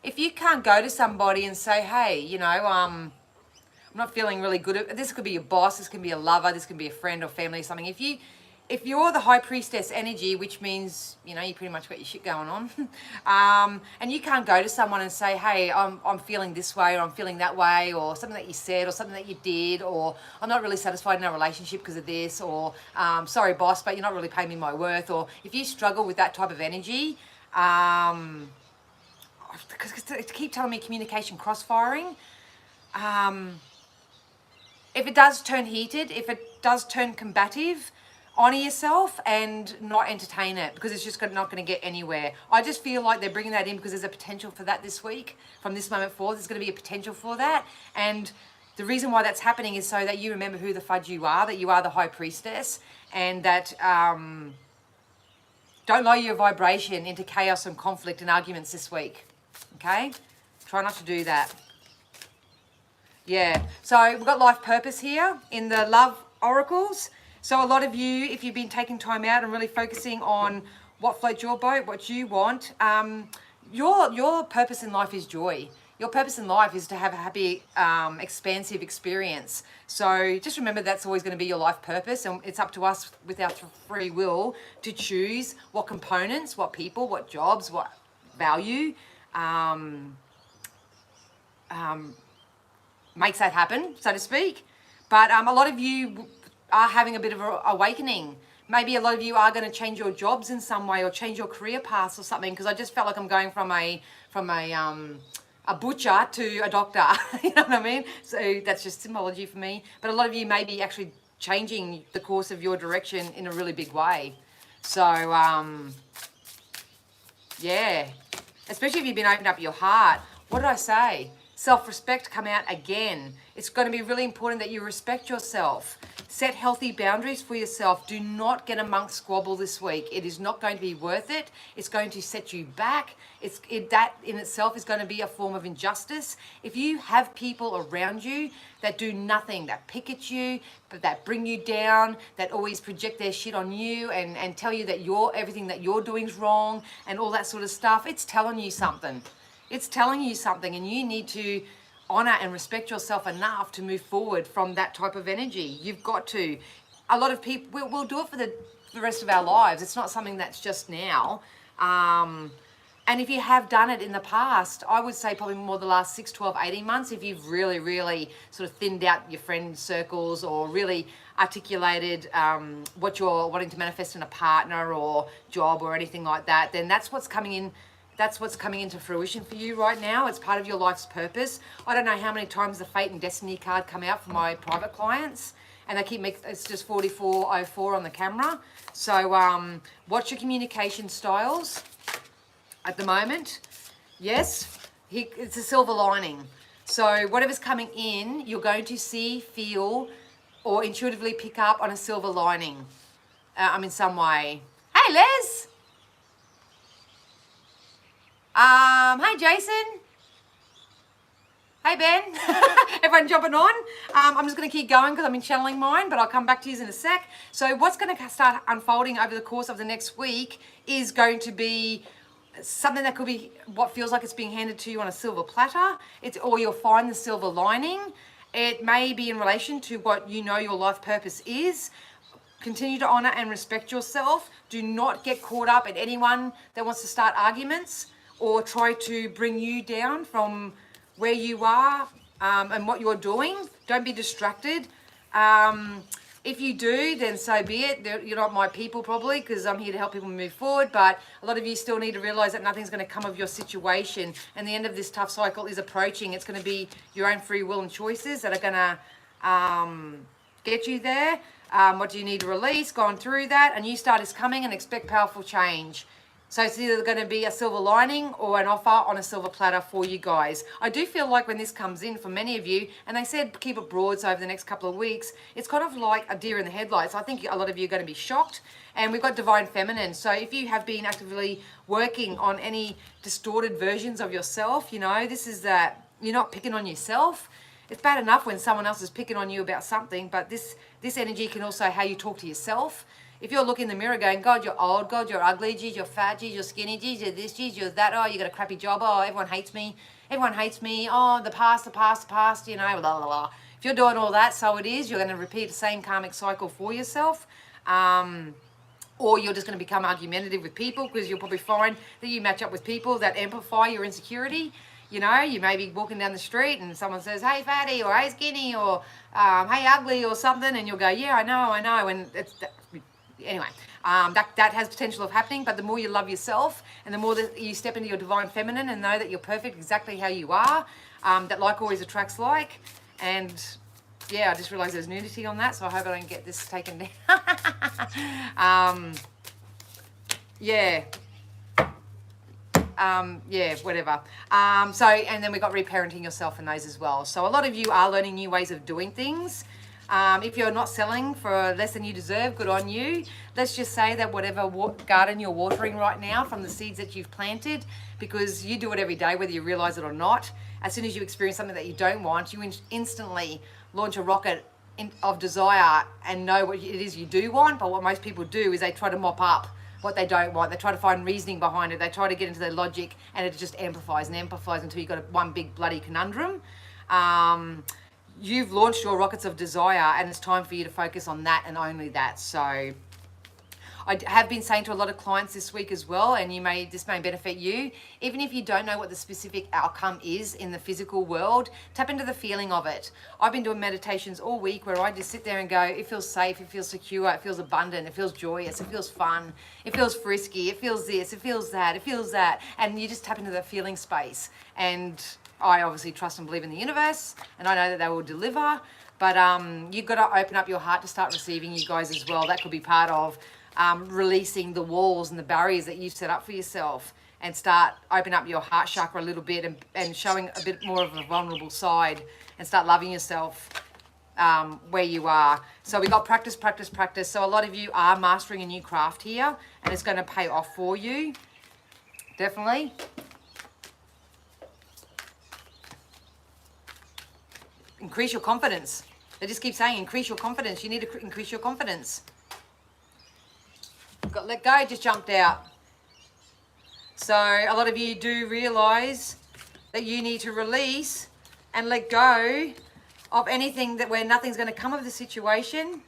If you can't go to somebody and say, hey, you know, I'm not feeling really good. This could be your boss, this can be a lover, this can be a friend or family or something. If you're the High Priestess energy, which means, you know, you pretty much got your shit going on, and you can't go to someone and say, hey, I'm feeling this way, or I'm feeling that way, or something that you said, or something that you did, or I'm not really satisfied in our relationship because of this, or sorry, boss, but you're not really paying me my worth, or if you struggle with that type of energy, because they keep telling me communication cross-firing, if it does turn heated, if it does turn combative, honor yourself and not entertain it, because it's just not going to get anywhere. I just feel like they're bringing that in because there's a potential for that this week. From this moment forward, there's going to be a potential for that. And the reason why that's happening is so that you remember who the fudge you are, that you are the High Priestess, and that don't lower your vibration into chaos and conflict and arguments this week. Okay? Try not to do that. Yeah. So we've got life purpose here in the love oracles. So a lot of you, if you've been taking time out and really focusing on what floats your boat, what you want, your purpose in life is joy. Your purpose in life is to have a happy, expansive experience. So just remember that's always going to be your life purpose, and it's up to us with our free will to choose what components, what people, what jobs, what value makes that happen, so to speak. But a lot of you are having a bit of an awakening. Maybe a lot of you are going to change your jobs in some way or change your career paths or something, because I just felt like I'm going from a butcher to a doctor. You know what I mean? So that's just symbology for me. But a lot of you may be actually changing the course of your direction in a really big way. So, yeah. Especially if you've been opening up your heart. What did I say? Self-respect come out again. It's going to be really important that you respect yourself. Set healthy boundaries for yourself. Do not get amongst squabble this week. It is not going to be worth it. It's going to set you back. That in itself is going to be a form of injustice. If you have people around you that do nothing, that pick at you, that bring you down, that always project their shit on you and tell you that everything that you're doing is wrong and all that sort of stuff, it's telling you something. It's telling you something, and you need to honor and respect yourself enough to move forward from that type of energy. You've got to. A lot of people, we'll do it for the rest of our lives. It's not something that's just now. And if you have done it in the past, I would say probably more the last 6, 12, 18 months, if you've really, really sort of thinned out your friend circles or really articulated what you're wanting to manifest in a partner or job or anything like that, then that's what's coming in. That's what's coming into fruition for you right now. It's part of your life's purpose. I don't know how many times the Fate and Destiny card come out for my private clients, and they keep making, it's just 4404 on the camera. So watch your communication styles at the moment. Yes, it's a silver lining. So whatever's coming in, you're going to see, feel, or intuitively pick up on a silver lining in some way. Hey, Les! Hey, Jason. Hey, Ben. Everyone jumping on. I'm just going to keep going because I've been channeling mine, but I'll come back to you in a sec. So what's going to start unfolding over the course of the next week is going to be something that could be what feels like it's being handed to you on a silver platter. Or you'll find the silver lining. It may be in relation to what you know your life purpose is. Continue to honor and respect yourself. Do not get caught up in anyone that wants to start arguments or try to bring you down from where you are and what you're doing. Don't be distracted. If you do, then so be it. You're not my people probably, because I'm here to help people move forward, but a lot of you still need to realize that nothing's going to come of your situation, and the end of this tough cycle is approaching. It's going to be your own free will and choices that are going to get you there. What do you need to release? Going through that, a new start is coming, and expect powerful change. So it's either going to be a silver lining or an offer on a silver platter for you guys. I do feel like when this comes in for many of you, and they said keep it broad, so over the next couple of weeks, it's kind of like a deer in the headlights. I think a lot of you are going to be shocked. And we've got divine feminine. So if you have been actively working on any distorted versions of yourself, you know, this is that you're not picking on yourself. It's bad enough when someone else is picking on you about something, but this energy can also how you talk to yourself. If you're looking in the mirror going, God, you're old, God, you're ugly, geez, you're fat, geez, you're skinny, geez, you're this, geez, you're that, oh, you got a crappy job, oh, everyone hates me, oh, the past, you know, blah, blah, blah. If you're doing all that, so it is, you're going to repeat the same karmic cycle for yourself. Or you're just going to become argumentative with people, because you'll probably find that you match up with people that amplify your insecurity. You know, you may be walking down the street and someone says, hey, fatty, or hey, skinny, or hey, ugly, or something, and you'll go, yeah, I know, and it's... Anyway, that has potential of happening, but the more you love yourself and the more that you step into your divine feminine and know that you're perfect exactly how you are, that like always attracts like. And yeah, I just realized there's nudity on that, so I hope I don't get this taken down. Yeah, whatever. And then we got reparenting yourself in those as well. So a lot of you are learning new ways of doing things. If you're not selling for less than you deserve, good on you. Let's just say that whatever garden you're watering right now from the seeds that you've planted, because you do it every day, whether you realize it or not, as soon as you experience something that you don't want, you instantly launch a rocket of desire and know what it is you do want. But what most people do is they try to mop up what they don't want. They try to find reasoning behind it. They try to get into their logic, and it just amplifies and amplifies until you've got one big bloody conundrum. You've launched your rockets of desire, and it's time for you to focus on that and only that. So I have been saying to a lot of clients this week as well, and this may benefit you, even if you don't know what the specific outcome is in the physical world, tap into the feeling of it. I've been doing meditations all week where I just sit there and go, it feels safe, it feels secure, it feels abundant, it feels joyous, it feels fun, it feels frisky, it feels this, it feels that, it feels that, and you just tap into that feeling space. And I obviously trust and believe in the universe, and I know that they will deliver, but you've got to open up your heart to start receiving, you guys, as well. That could be part of releasing the walls and the barriers that you've set up for yourself, and start opening up your heart chakra a little bit and showing a bit more of a vulnerable side, and start loving yourself where you are. So we got practice. So a lot of you are mastering a new craft here, and it's going to pay off for you, definitely. Increase your confidence. They just keep saying increase your confidence. You need to increase your confidence. Got let go, just jumped out. So a lot of you do realize that you need to release and let go of anything where nothing's going to come of the situation.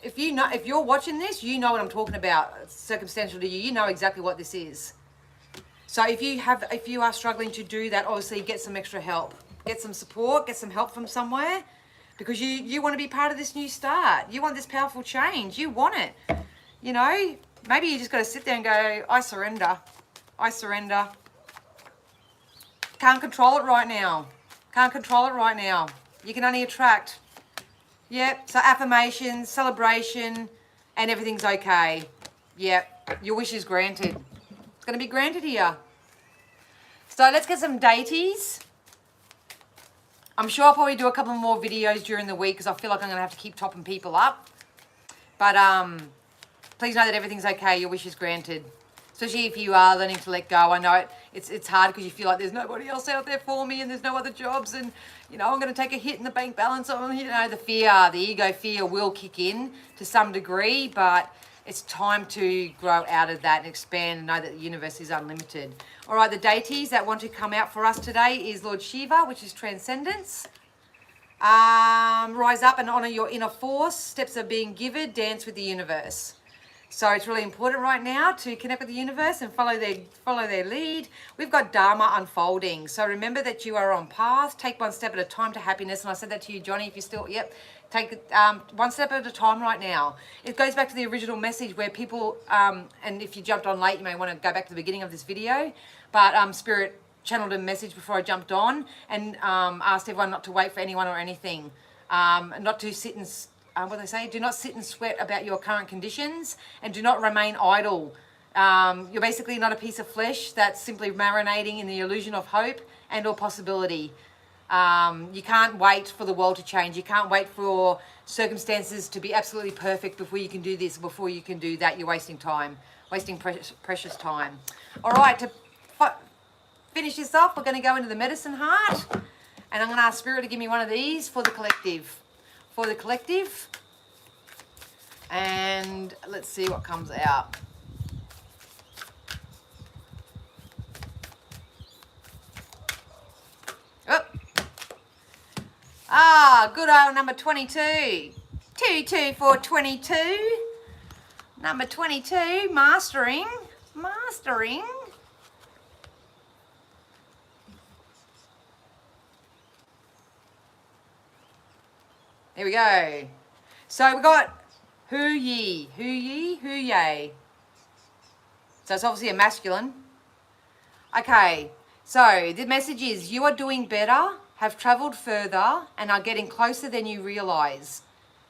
If you're watching this, you know what I'm talking about. It's circumstantial to you. You know exactly what this is. So if you are struggling to do that, obviously get some extra help. Get some support, get some help from somewhere, because you want to be part of this new start. You want this powerful change. You want it. You know, maybe you just got to sit there and go, I surrender. I surrender. Can't control it right now. Can't control it right now. You can only attract. Yep, so affirmations, celebration, and everything's okay. Yep, your wish is granted. It's going to be granted here. So let's get some deities. I'm sure I'll probably do a couple more videos during the week, because I feel like I'm going to have to keep topping people up. But please know that everything's okay. Your wish is granted. Especially if you are learning to let go. I know it's hard because you feel like there's nobody else out there for me, and there's no other jobs, and you know I'm going to take a hit in the bank balance. You know, the fear, the ego fear will kick in to some degree, but it's time to grow out of that and expand and know that the universe is unlimited. All right, the deities that want to come out for us today is Lord Shiva, which is transcendence. Rise up and honor your inner force. Steps are being given. Dance with the universe. So it's really important right now to connect with the universe and follow their lead. We've got Dharma unfolding. So remember that you are on path. Take one step at a time to happiness. And I said that to you, Johnny, if you're still, yep. Take one step at a time right now. It goes back to the original message where people, and if you jumped on late, you may want to go back to the beginning of this video. But Spirit channeled a message before I jumped on and asked everyone not to wait for anyone or anything. Not to sit and... what they say, do not sit and sweat about your current conditions and do not remain idle. You're basically not a piece of flesh that's simply marinating in the illusion of hope and or possibility. You can't wait for the world to change. You can't wait for circumstances to be absolutely perfect before you can do this, before you can do that. You're wasting time, wasting precious time. All right, to finish this off, we're going to go into the medicine heart, and I'm going to ask Spirit to give me one of these for the collective. For the collective, and let's see what comes out. Oh, good old number 22. 22422. Number 22, mastering. Here we go. So we got hu ye. So it's obviously a masculine. Okay, so the message is you are doing better, have travelled further, and are getting closer than you realise.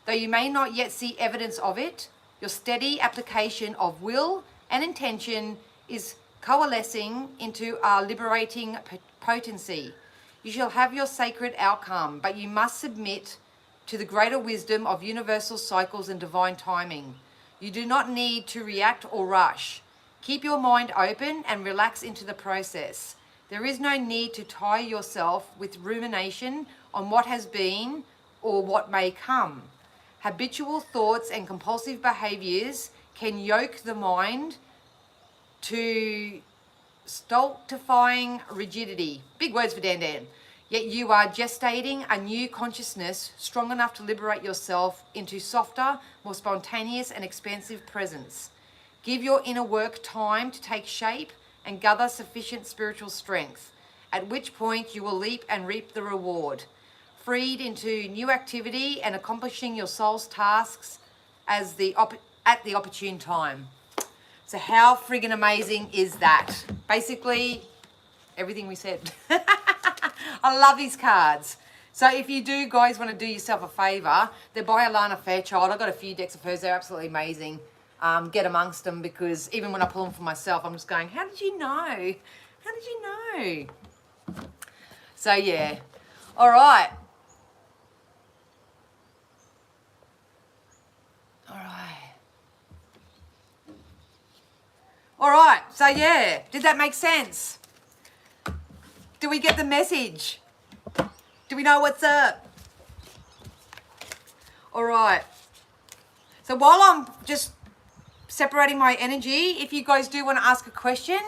Though you may not yet see evidence of it, your steady application of will and intention is coalescing into a liberating potency. You shall have your sacred outcome, but you must submit to the greater wisdom of universal cycles and divine timing. You do not need to react or rush. Keep your mind open and relax into the process. There is no need to tie yourself with rumination on what has been or what may come. Habitual thoughts and compulsive behaviors can yoke the mind to stultifying rigidity. Big words for Dan Dan. Yet you are gestating a new consciousness strong enough to liberate yourself into softer, more spontaneous and expansive presence. Give your inner work time to take shape and gather sufficient spiritual strength, at which point you will leap and reap the reward, freed into new activity and accomplishing your soul's tasks at the opportune time. So how friggin' amazing is that? Basically, everything we said. I love these cards. So if you do, guys, want to do yourself a favour, they're by Alana Fairchild. I've got a few decks of hers. They're absolutely amazing. Get amongst them, because even when I pull them for myself, I'm just going, how did you know? How did you know? So, yeah. All right. All right. So, yeah. Did that make sense? Do we get the message? Do we know what's up? All right. So while I'm just separating my energy, if you guys do want to ask a question,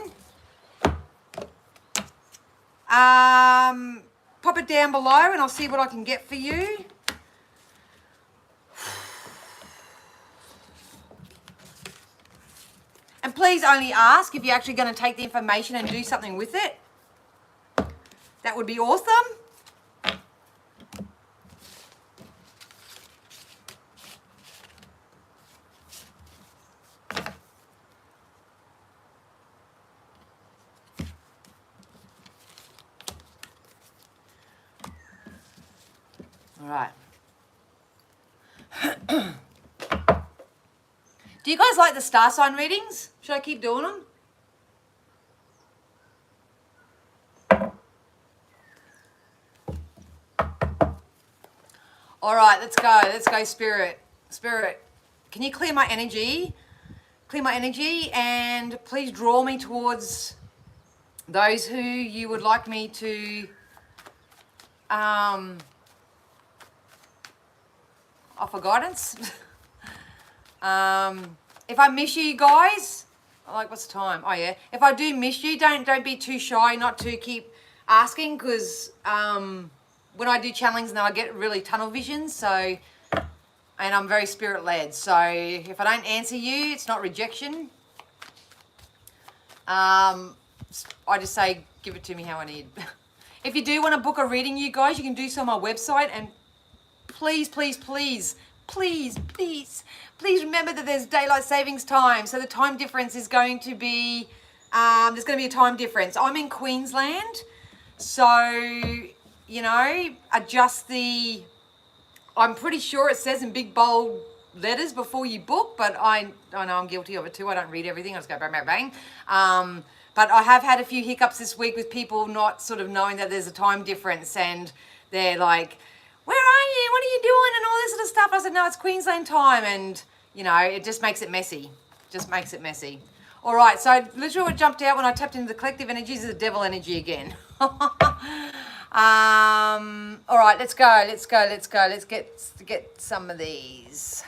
pop it down below and I'll see what I can get for you. And please only ask if you're actually going to take the information and do something with it. That would be awesome. All right. Do you guys like the star sign readings? Should I keep doing them? All right, let's go. Let's go, Spirit. Spirit, can you clear my energy? Clear my energy, and please draw me towards those who you would like me to offer guidance. if I miss you guys, like, what's the time? Oh yeah. If I do miss you, don't be too shy not to keep asking, because when I do channelings now, I get really tunnel vision. So, and I'm very spirit led. So if I don't answer you, it's not rejection. I just say, give it to me how I need. If you do want to book a reading, you guys, you can do so on my website. And please, please, please, please, please, please remember that there's daylight savings time. So the time difference is going to be, there's going to be a time difference. I'm in Queensland. So, you know, adjust the, I'm pretty sure it says in big bold letters before you book, but I know I'm guilty of it too. I don't read everything. I just go bang, bang, bang. But I have had a few hiccups this week with people not sort of knowing that there's a time difference, and they're like, where are you? What are you doing? And all this sort of stuff. I said, no, it's Queensland time. And, you know, it just makes it messy. Just makes it messy. All right. So literally what jumped out when I tapped into the collective energies is the devil energy again. All right, let's go. Let's get some of these.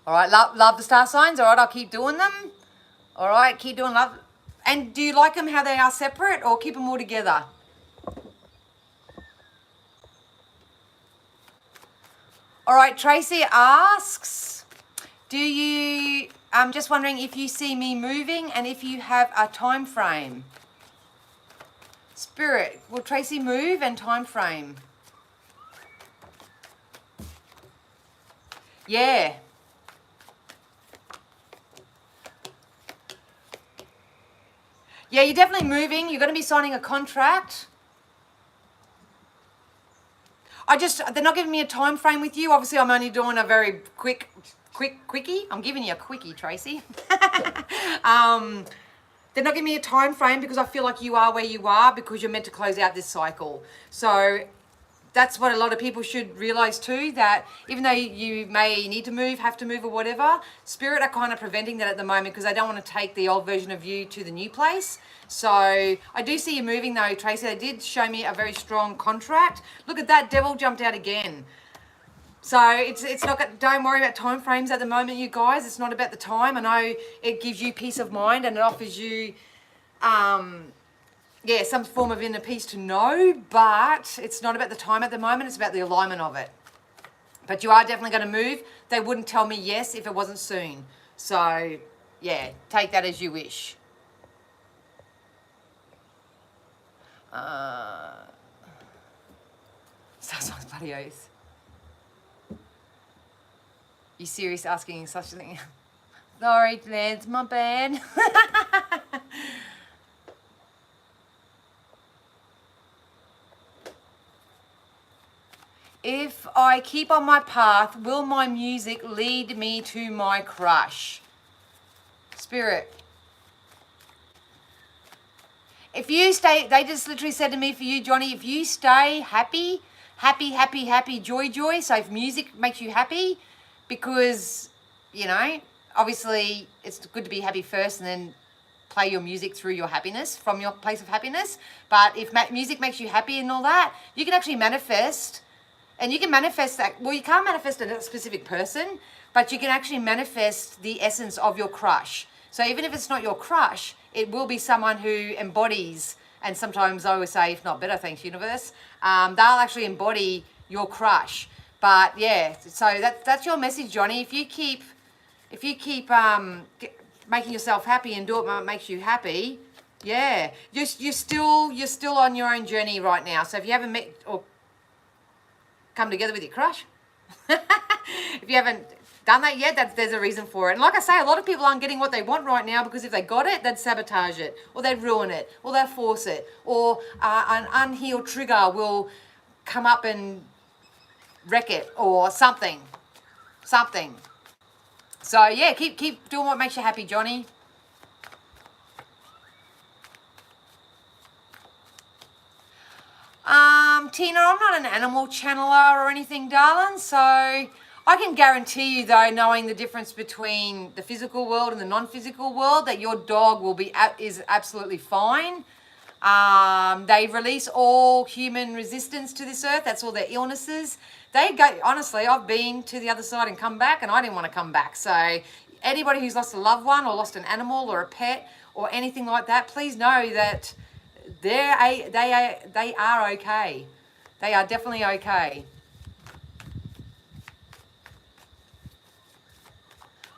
All right, love the star signs. All right, I'll keep doing them. All right, keep doing love. And do you like them how they are separate, or keep them all together? All right, Tracy asks, I'm just wondering if you see me moving and if you have a time frame. Spirit, will Tracy move, and time frame? Yeah. Yeah, you're definitely moving. You're going to be signing a contract. They're not giving me a time frame with you. Obviously, I'm only doing a very quickie. I'm giving you a quickie, Tracy. They're not giving me a time frame because I feel like you are where you are because you're meant to close out this cycle. So that's what a lot of people should realize too, that even though you may need to move, have to move or whatever, Spirit are kind of preventing that at the moment because they don't want to take the old version of you to the new place. So I do see you moving though, Tracy. They did show me a very strong contract. Look at that, devil jumped out again. So it's not, don't worry about time frames at the moment, you guys. It's not about the time. I know it gives you peace of mind and it offers you, yeah, some form of inner peace to know, but it's not about the time at the moment. It's about the alignment of it. But you are definitely going to move. They wouldn't tell me yes if it wasn't soon. So, yeah, take that as you wish. Sounds bloody oath. You serious asking such a thing? Sorry, Lance, my bad. If I keep on my path, will my music lead me to my crush? Spirit. If you stay, they just literally said to me for you, Johnny, if you stay happy, joy. So if music makes you happy, because, you know, obviously it's good to be happy first and then play your music through your happiness, from your place of happiness. But if music makes you happy and all that, you can actually manifest. And you can manifest that, well, you can't manifest a specific person, but you can actually manifest the essence of your crush. So even if it's not your crush, it will be someone who embodies, and sometimes I always say, if not better, thanks universe, they'll actually embody your crush. But yeah, so that's your message, Johnny. If you keep making yourself happy and do what makes you happy, yeah, you're still on your own journey right now. So if you haven't met or come together with your crush, if you haven't done that yet, there's a reason for it. And like I say, a lot of people aren't getting what they want right now because if they got it, they'd sabotage it, or they'd ruin it, or they'd force it, or an unhealed trigger will come up and wreck it, or something. So yeah, keep doing what makes you happy, Johnny. Tina, I'm not an animal channeler or anything, darling, so I can guarantee you, though, knowing the difference between the physical world and the non-physical world, that your dog is absolutely fine. They release all human resistance to this earth. That's all their illnesses. They go, honestly, I've been to the other side and come back, and I didn't want to come back. So anybody who's lost a loved one or lost an animal or a pet or anything like that, please know that they are okay. They are definitely okay.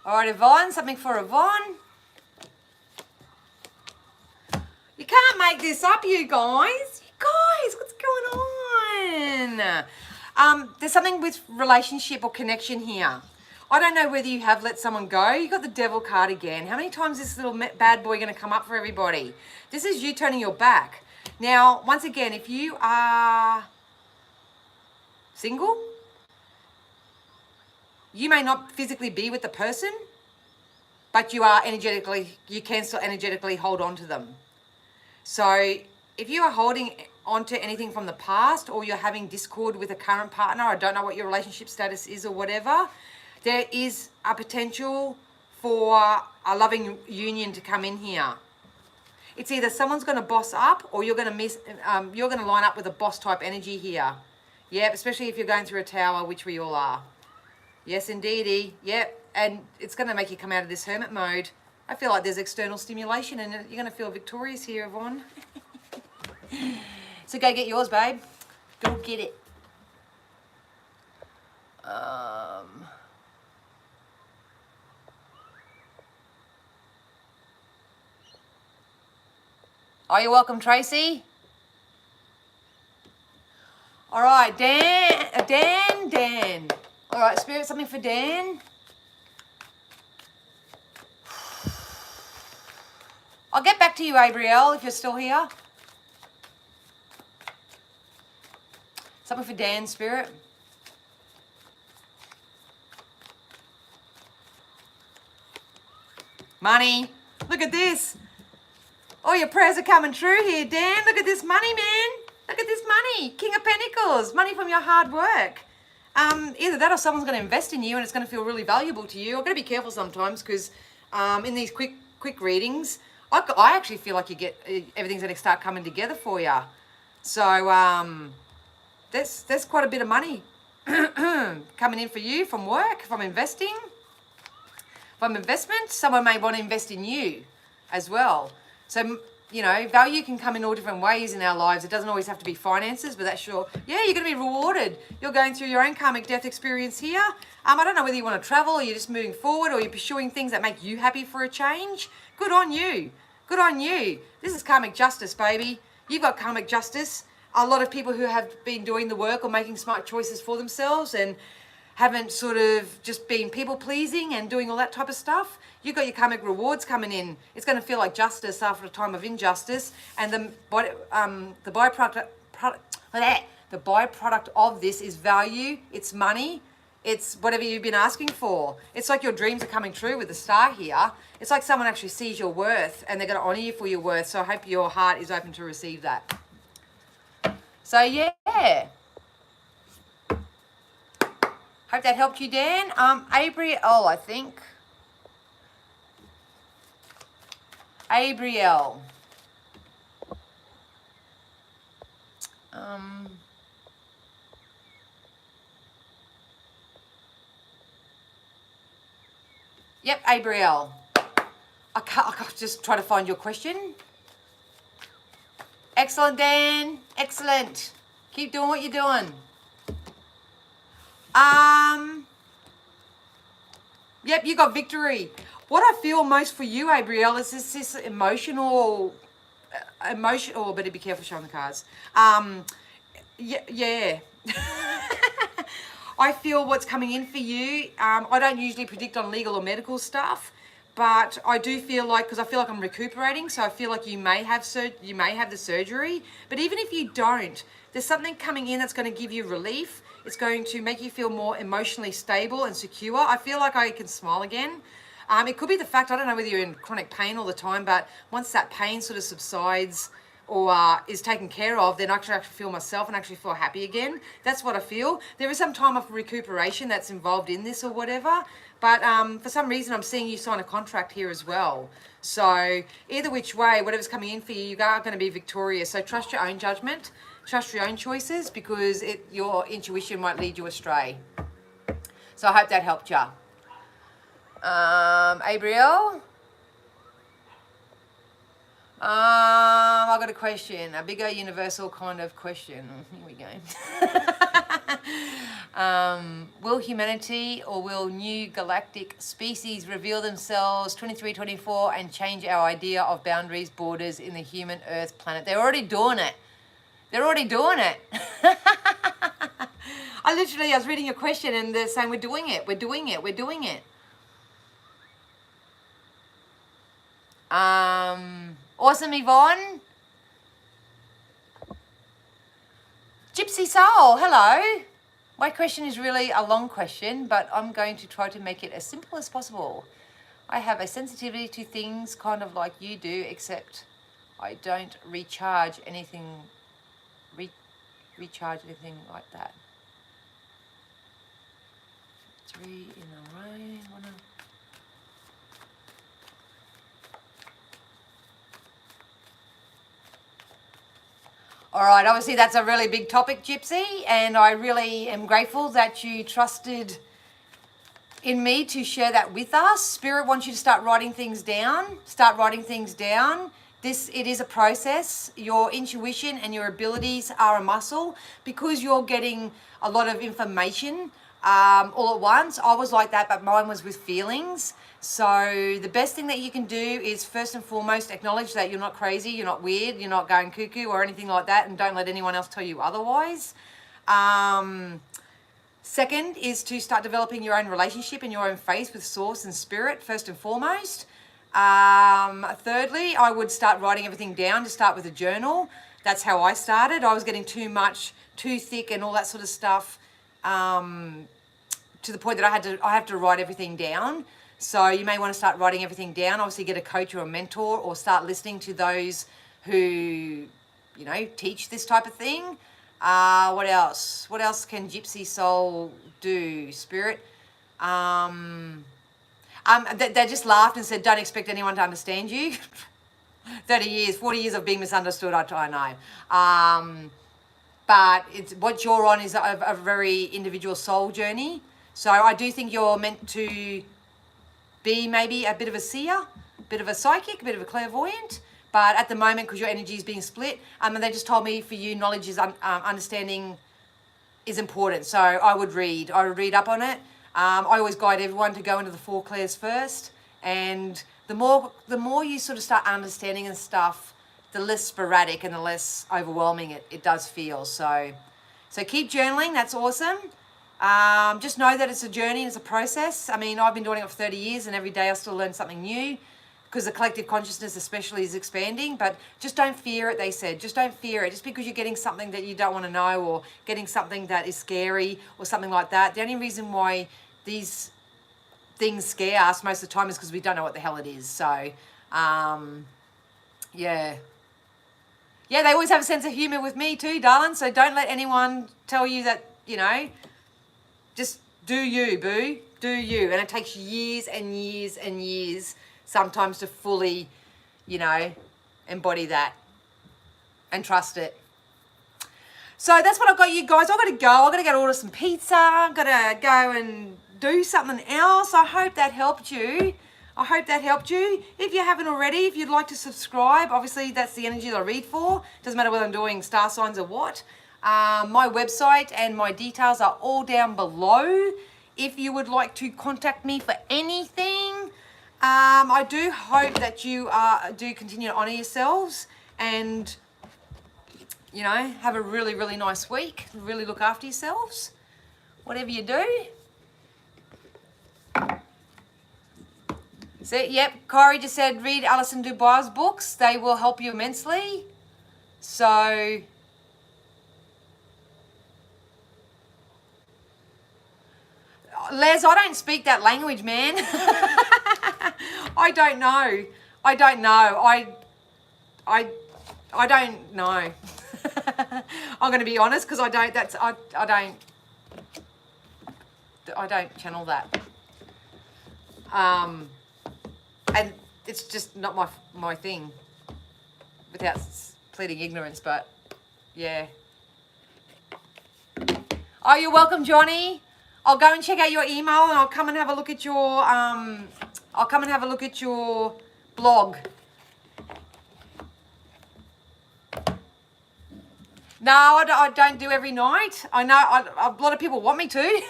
All right, Yvonne, something for Yvonne. You can't make this up, you guys. You guys, what's going on? There's something with relationship or connection here. I don't know whether you have let someone go. You got the devil card again. How many times is this little bad boy going to come up for everybody? This is you turning your back. Now, once again, if you are single, you may not physically be with the person, but you can still energetically hold on to them. So if you are holding on to anything from the past, or you're having discord with a current partner, I don't know what your relationship status is or whatever, there is a potential for a loving union to come in here. It's either someone's going to boss up, or you're going to line up with a boss type energy here. Yep, especially if you're going through a tower, which we all are. Yes, indeedy. Yep, and it's going to make you come out of this hermit mode. I feel like there's external stimulation, and you're going to feel victorious here, Yvonne. So go get yours, babe. Go get it. Oh, you're welcome, Tracy. All right, Dan. All right, Spirit, something for Dan. I'll get back to you, Abrielle, if you're still here. Something for Dan, Spirit. Money. Look at this. Oh, your prayers are coming true here, Dan. Look at this money, man. Look at this money. King of Pentacles. Money from your hard work. Either that or someone's going to invest in you and it's going to feel really valuable to you. I've got to be careful sometimes because in these quick readings, I actually feel like you get everything's going to start coming together for you. So there's quite a bit of money coming in for you from work, from investing. From investment, someone may want to invest in you as well. So, you know, value can come in all different ways in our lives. It doesn't always have to be finances, but that's sure. Yeah, you're going to be rewarded. You're going through your own karmic death experience here. I don't know whether you want to travel or you're just moving forward or you're pursuing things that make you happy for a change. Good on you. Good on you. This is karmic justice, baby. You've got karmic justice. A lot of people who have been doing the work or making smart choices for themselves and haven't sort of just been people pleasing and doing all that type of stuff, you've got your karmic rewards coming in. It's going to feel like justice after a time of injustice, and the byproduct of this is value. It's money. It's whatever you've been asking for. It's like your dreams are coming true with the star here. It's like someone actually sees your worth and they're going to honor you for your worth. So I hope your heart is open to receive that. So yeah. Hope that helped you, Dan. Abrielle, I think. Abrielle. Yep, Abrielle. I'll just try to find your question. Excellent, Dan. Excellent. Keep doing what you're doing. Yep, you got victory. What I feel most for you, Abrielle, is this emotional, better be careful showing the cards. Yeah. I feel what's coming in for you. I don't usually predict on legal or medical stuff, but I do feel like, because I feel like I'm recuperating, so I feel like you may have the surgery. But even if you don't, there's something coming in that's going to give you relief. It's going to make you feel more emotionally stable and secure. I feel like I can smile again. It could be the fact, I don't know whether you're in chronic pain all the time, but once that pain sort of subsides, or is taken care of, then I can actually feel myself and actually feel happy again. That's what I feel. There is some time of recuperation that's involved in this or whatever, but for some reason I'm seeing you sign a contract here as well. So either which way, whatever's coming in for you, you are going to be victorious. So trust your own judgment, trust your own choices, because your intuition might lead you astray. So I hope that helped you. Abriel? I've got a question, a bigger universal kind of question. Here we go. Will humanity or will new galactic species reveal themselves 23-24 and change our idea of boundaries, borders in the human Earth planet? They're already doing it. They're already doing it. I was reading your question and they're saying we're doing it, we're doing it, we're doing it. Awesome, Yvonne. Gypsy Soul, hello. My question is really a long question, but I'm going to try to make it as simple as possible. I have a sensitivity to things kind of like you do, except I don't recharge anything like that. 3 in a row. All right, obviously that's a really big topic, Gypsy, and I really am grateful that you trusted in me to share that with us. Spirit wants you to start writing things down. Start writing things down. It is a process. Your intuition and your abilities are a muscle because you're getting a lot of information all at once. I was like that, but mine was with feelings. So the best thing that you can do is first and foremost acknowledge that you're not crazy, you're not weird, you're not going cuckoo or anything like that, and don't let anyone else tell you otherwise. Second is to start developing your own relationship and your own faith with Source and Spirit, first and foremost. Thirdly, I would start writing everything down, to start with a journal. That's how I started. I was getting too thick and all that sort of stuff, to the point that I have to write everything down. So you may want to start writing everything down. Obviously get a coach or a mentor, or start listening to those who, teach this type of thing. What else? What else can Gypsy Soul do, Spirit? They just laughed and said, don't expect anyone to understand you. 30 years, 40 years of being misunderstood, I know. But what you're on is a very individual soul journey. So I do think you're meant to be maybe a bit of a seer, a bit of a psychic, a bit of a clairvoyant. But at the moment, because your energy is being split, they just told me for you, knowledge is understanding is important. So I would read up on it. I always guide everyone to go into the 4 clairs first. And the more you sort of start understanding and stuff, the less sporadic and the less overwhelming it does feel. So keep journaling. That's awesome. Just know that it's a journey, it's a process. I've been doing it for 30 years and every day I still learn something new, because the collective consciousness especially is expanding. But just don't fear it, they said. Just don't fear it. Just because you're getting something that you don't want to know, or getting something that is scary or something like that. The only reason why these things scare us most of the time is because we don't know what the hell it is. So, yeah. Yeah, they always have a sense of humor with me too, darling. So don't let anyone tell you that, just do you, boo. Do you. And it takes years and years and years sometimes to fully, embody that and trust it. So that's what I've got, you guys. I've got to go. I've got to go order some pizza. I've got to go and do something else. I hope that helped you. If you haven't already, if you'd like to subscribe, obviously that's the energy that I read for. Doesn't matter whether I'm doing star signs or what. My website and my details are all down below. If you would like to contact me for anything, I do hope that you do continue to honour yourselves and, have a really, really nice week. Really look after yourselves, whatever you do. So, yep, Corey just said, read Alison Dubai's books. They will help you immensely. So, Les, I don't speak that language, man. I don't know. I don't know. I'm going to be honest, because I don't channel that. And it's just not my thing, without pleading ignorance, but yeah. Oh, you're welcome, Johnny. I'll go and check out your email, and I'll come and have a look at your blog. No, I don't do every night. I know a lot of people want me to.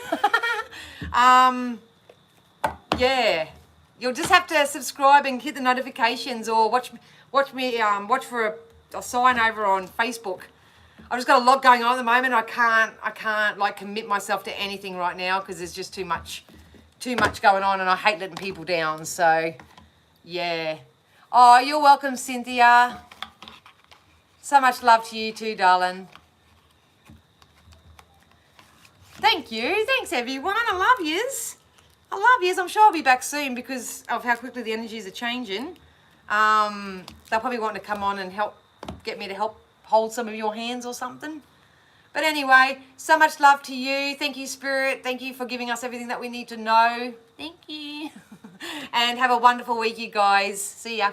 Yeah, you'll just have to subscribe and hit the notifications, or watch for a sign over on Facebook. I've just got a lot going on at the moment. I can't like commit myself to anything right now, because there's just too much going on, and I hate letting people down. So, yeah. Oh, you're welcome, Cynthia. So much love to you too, darling. Thank you. Thanks, everyone. I love yous. I love yous. I'm sure I'll be back soon because of how quickly the energies are changing. They'll probably want to come on and get me to help hold some of your hands or something. But anyway, so much love to you. Thank you, Spirit. Thank you for giving us everything that we need to know. Thank you. And have a wonderful week, you guys. See ya.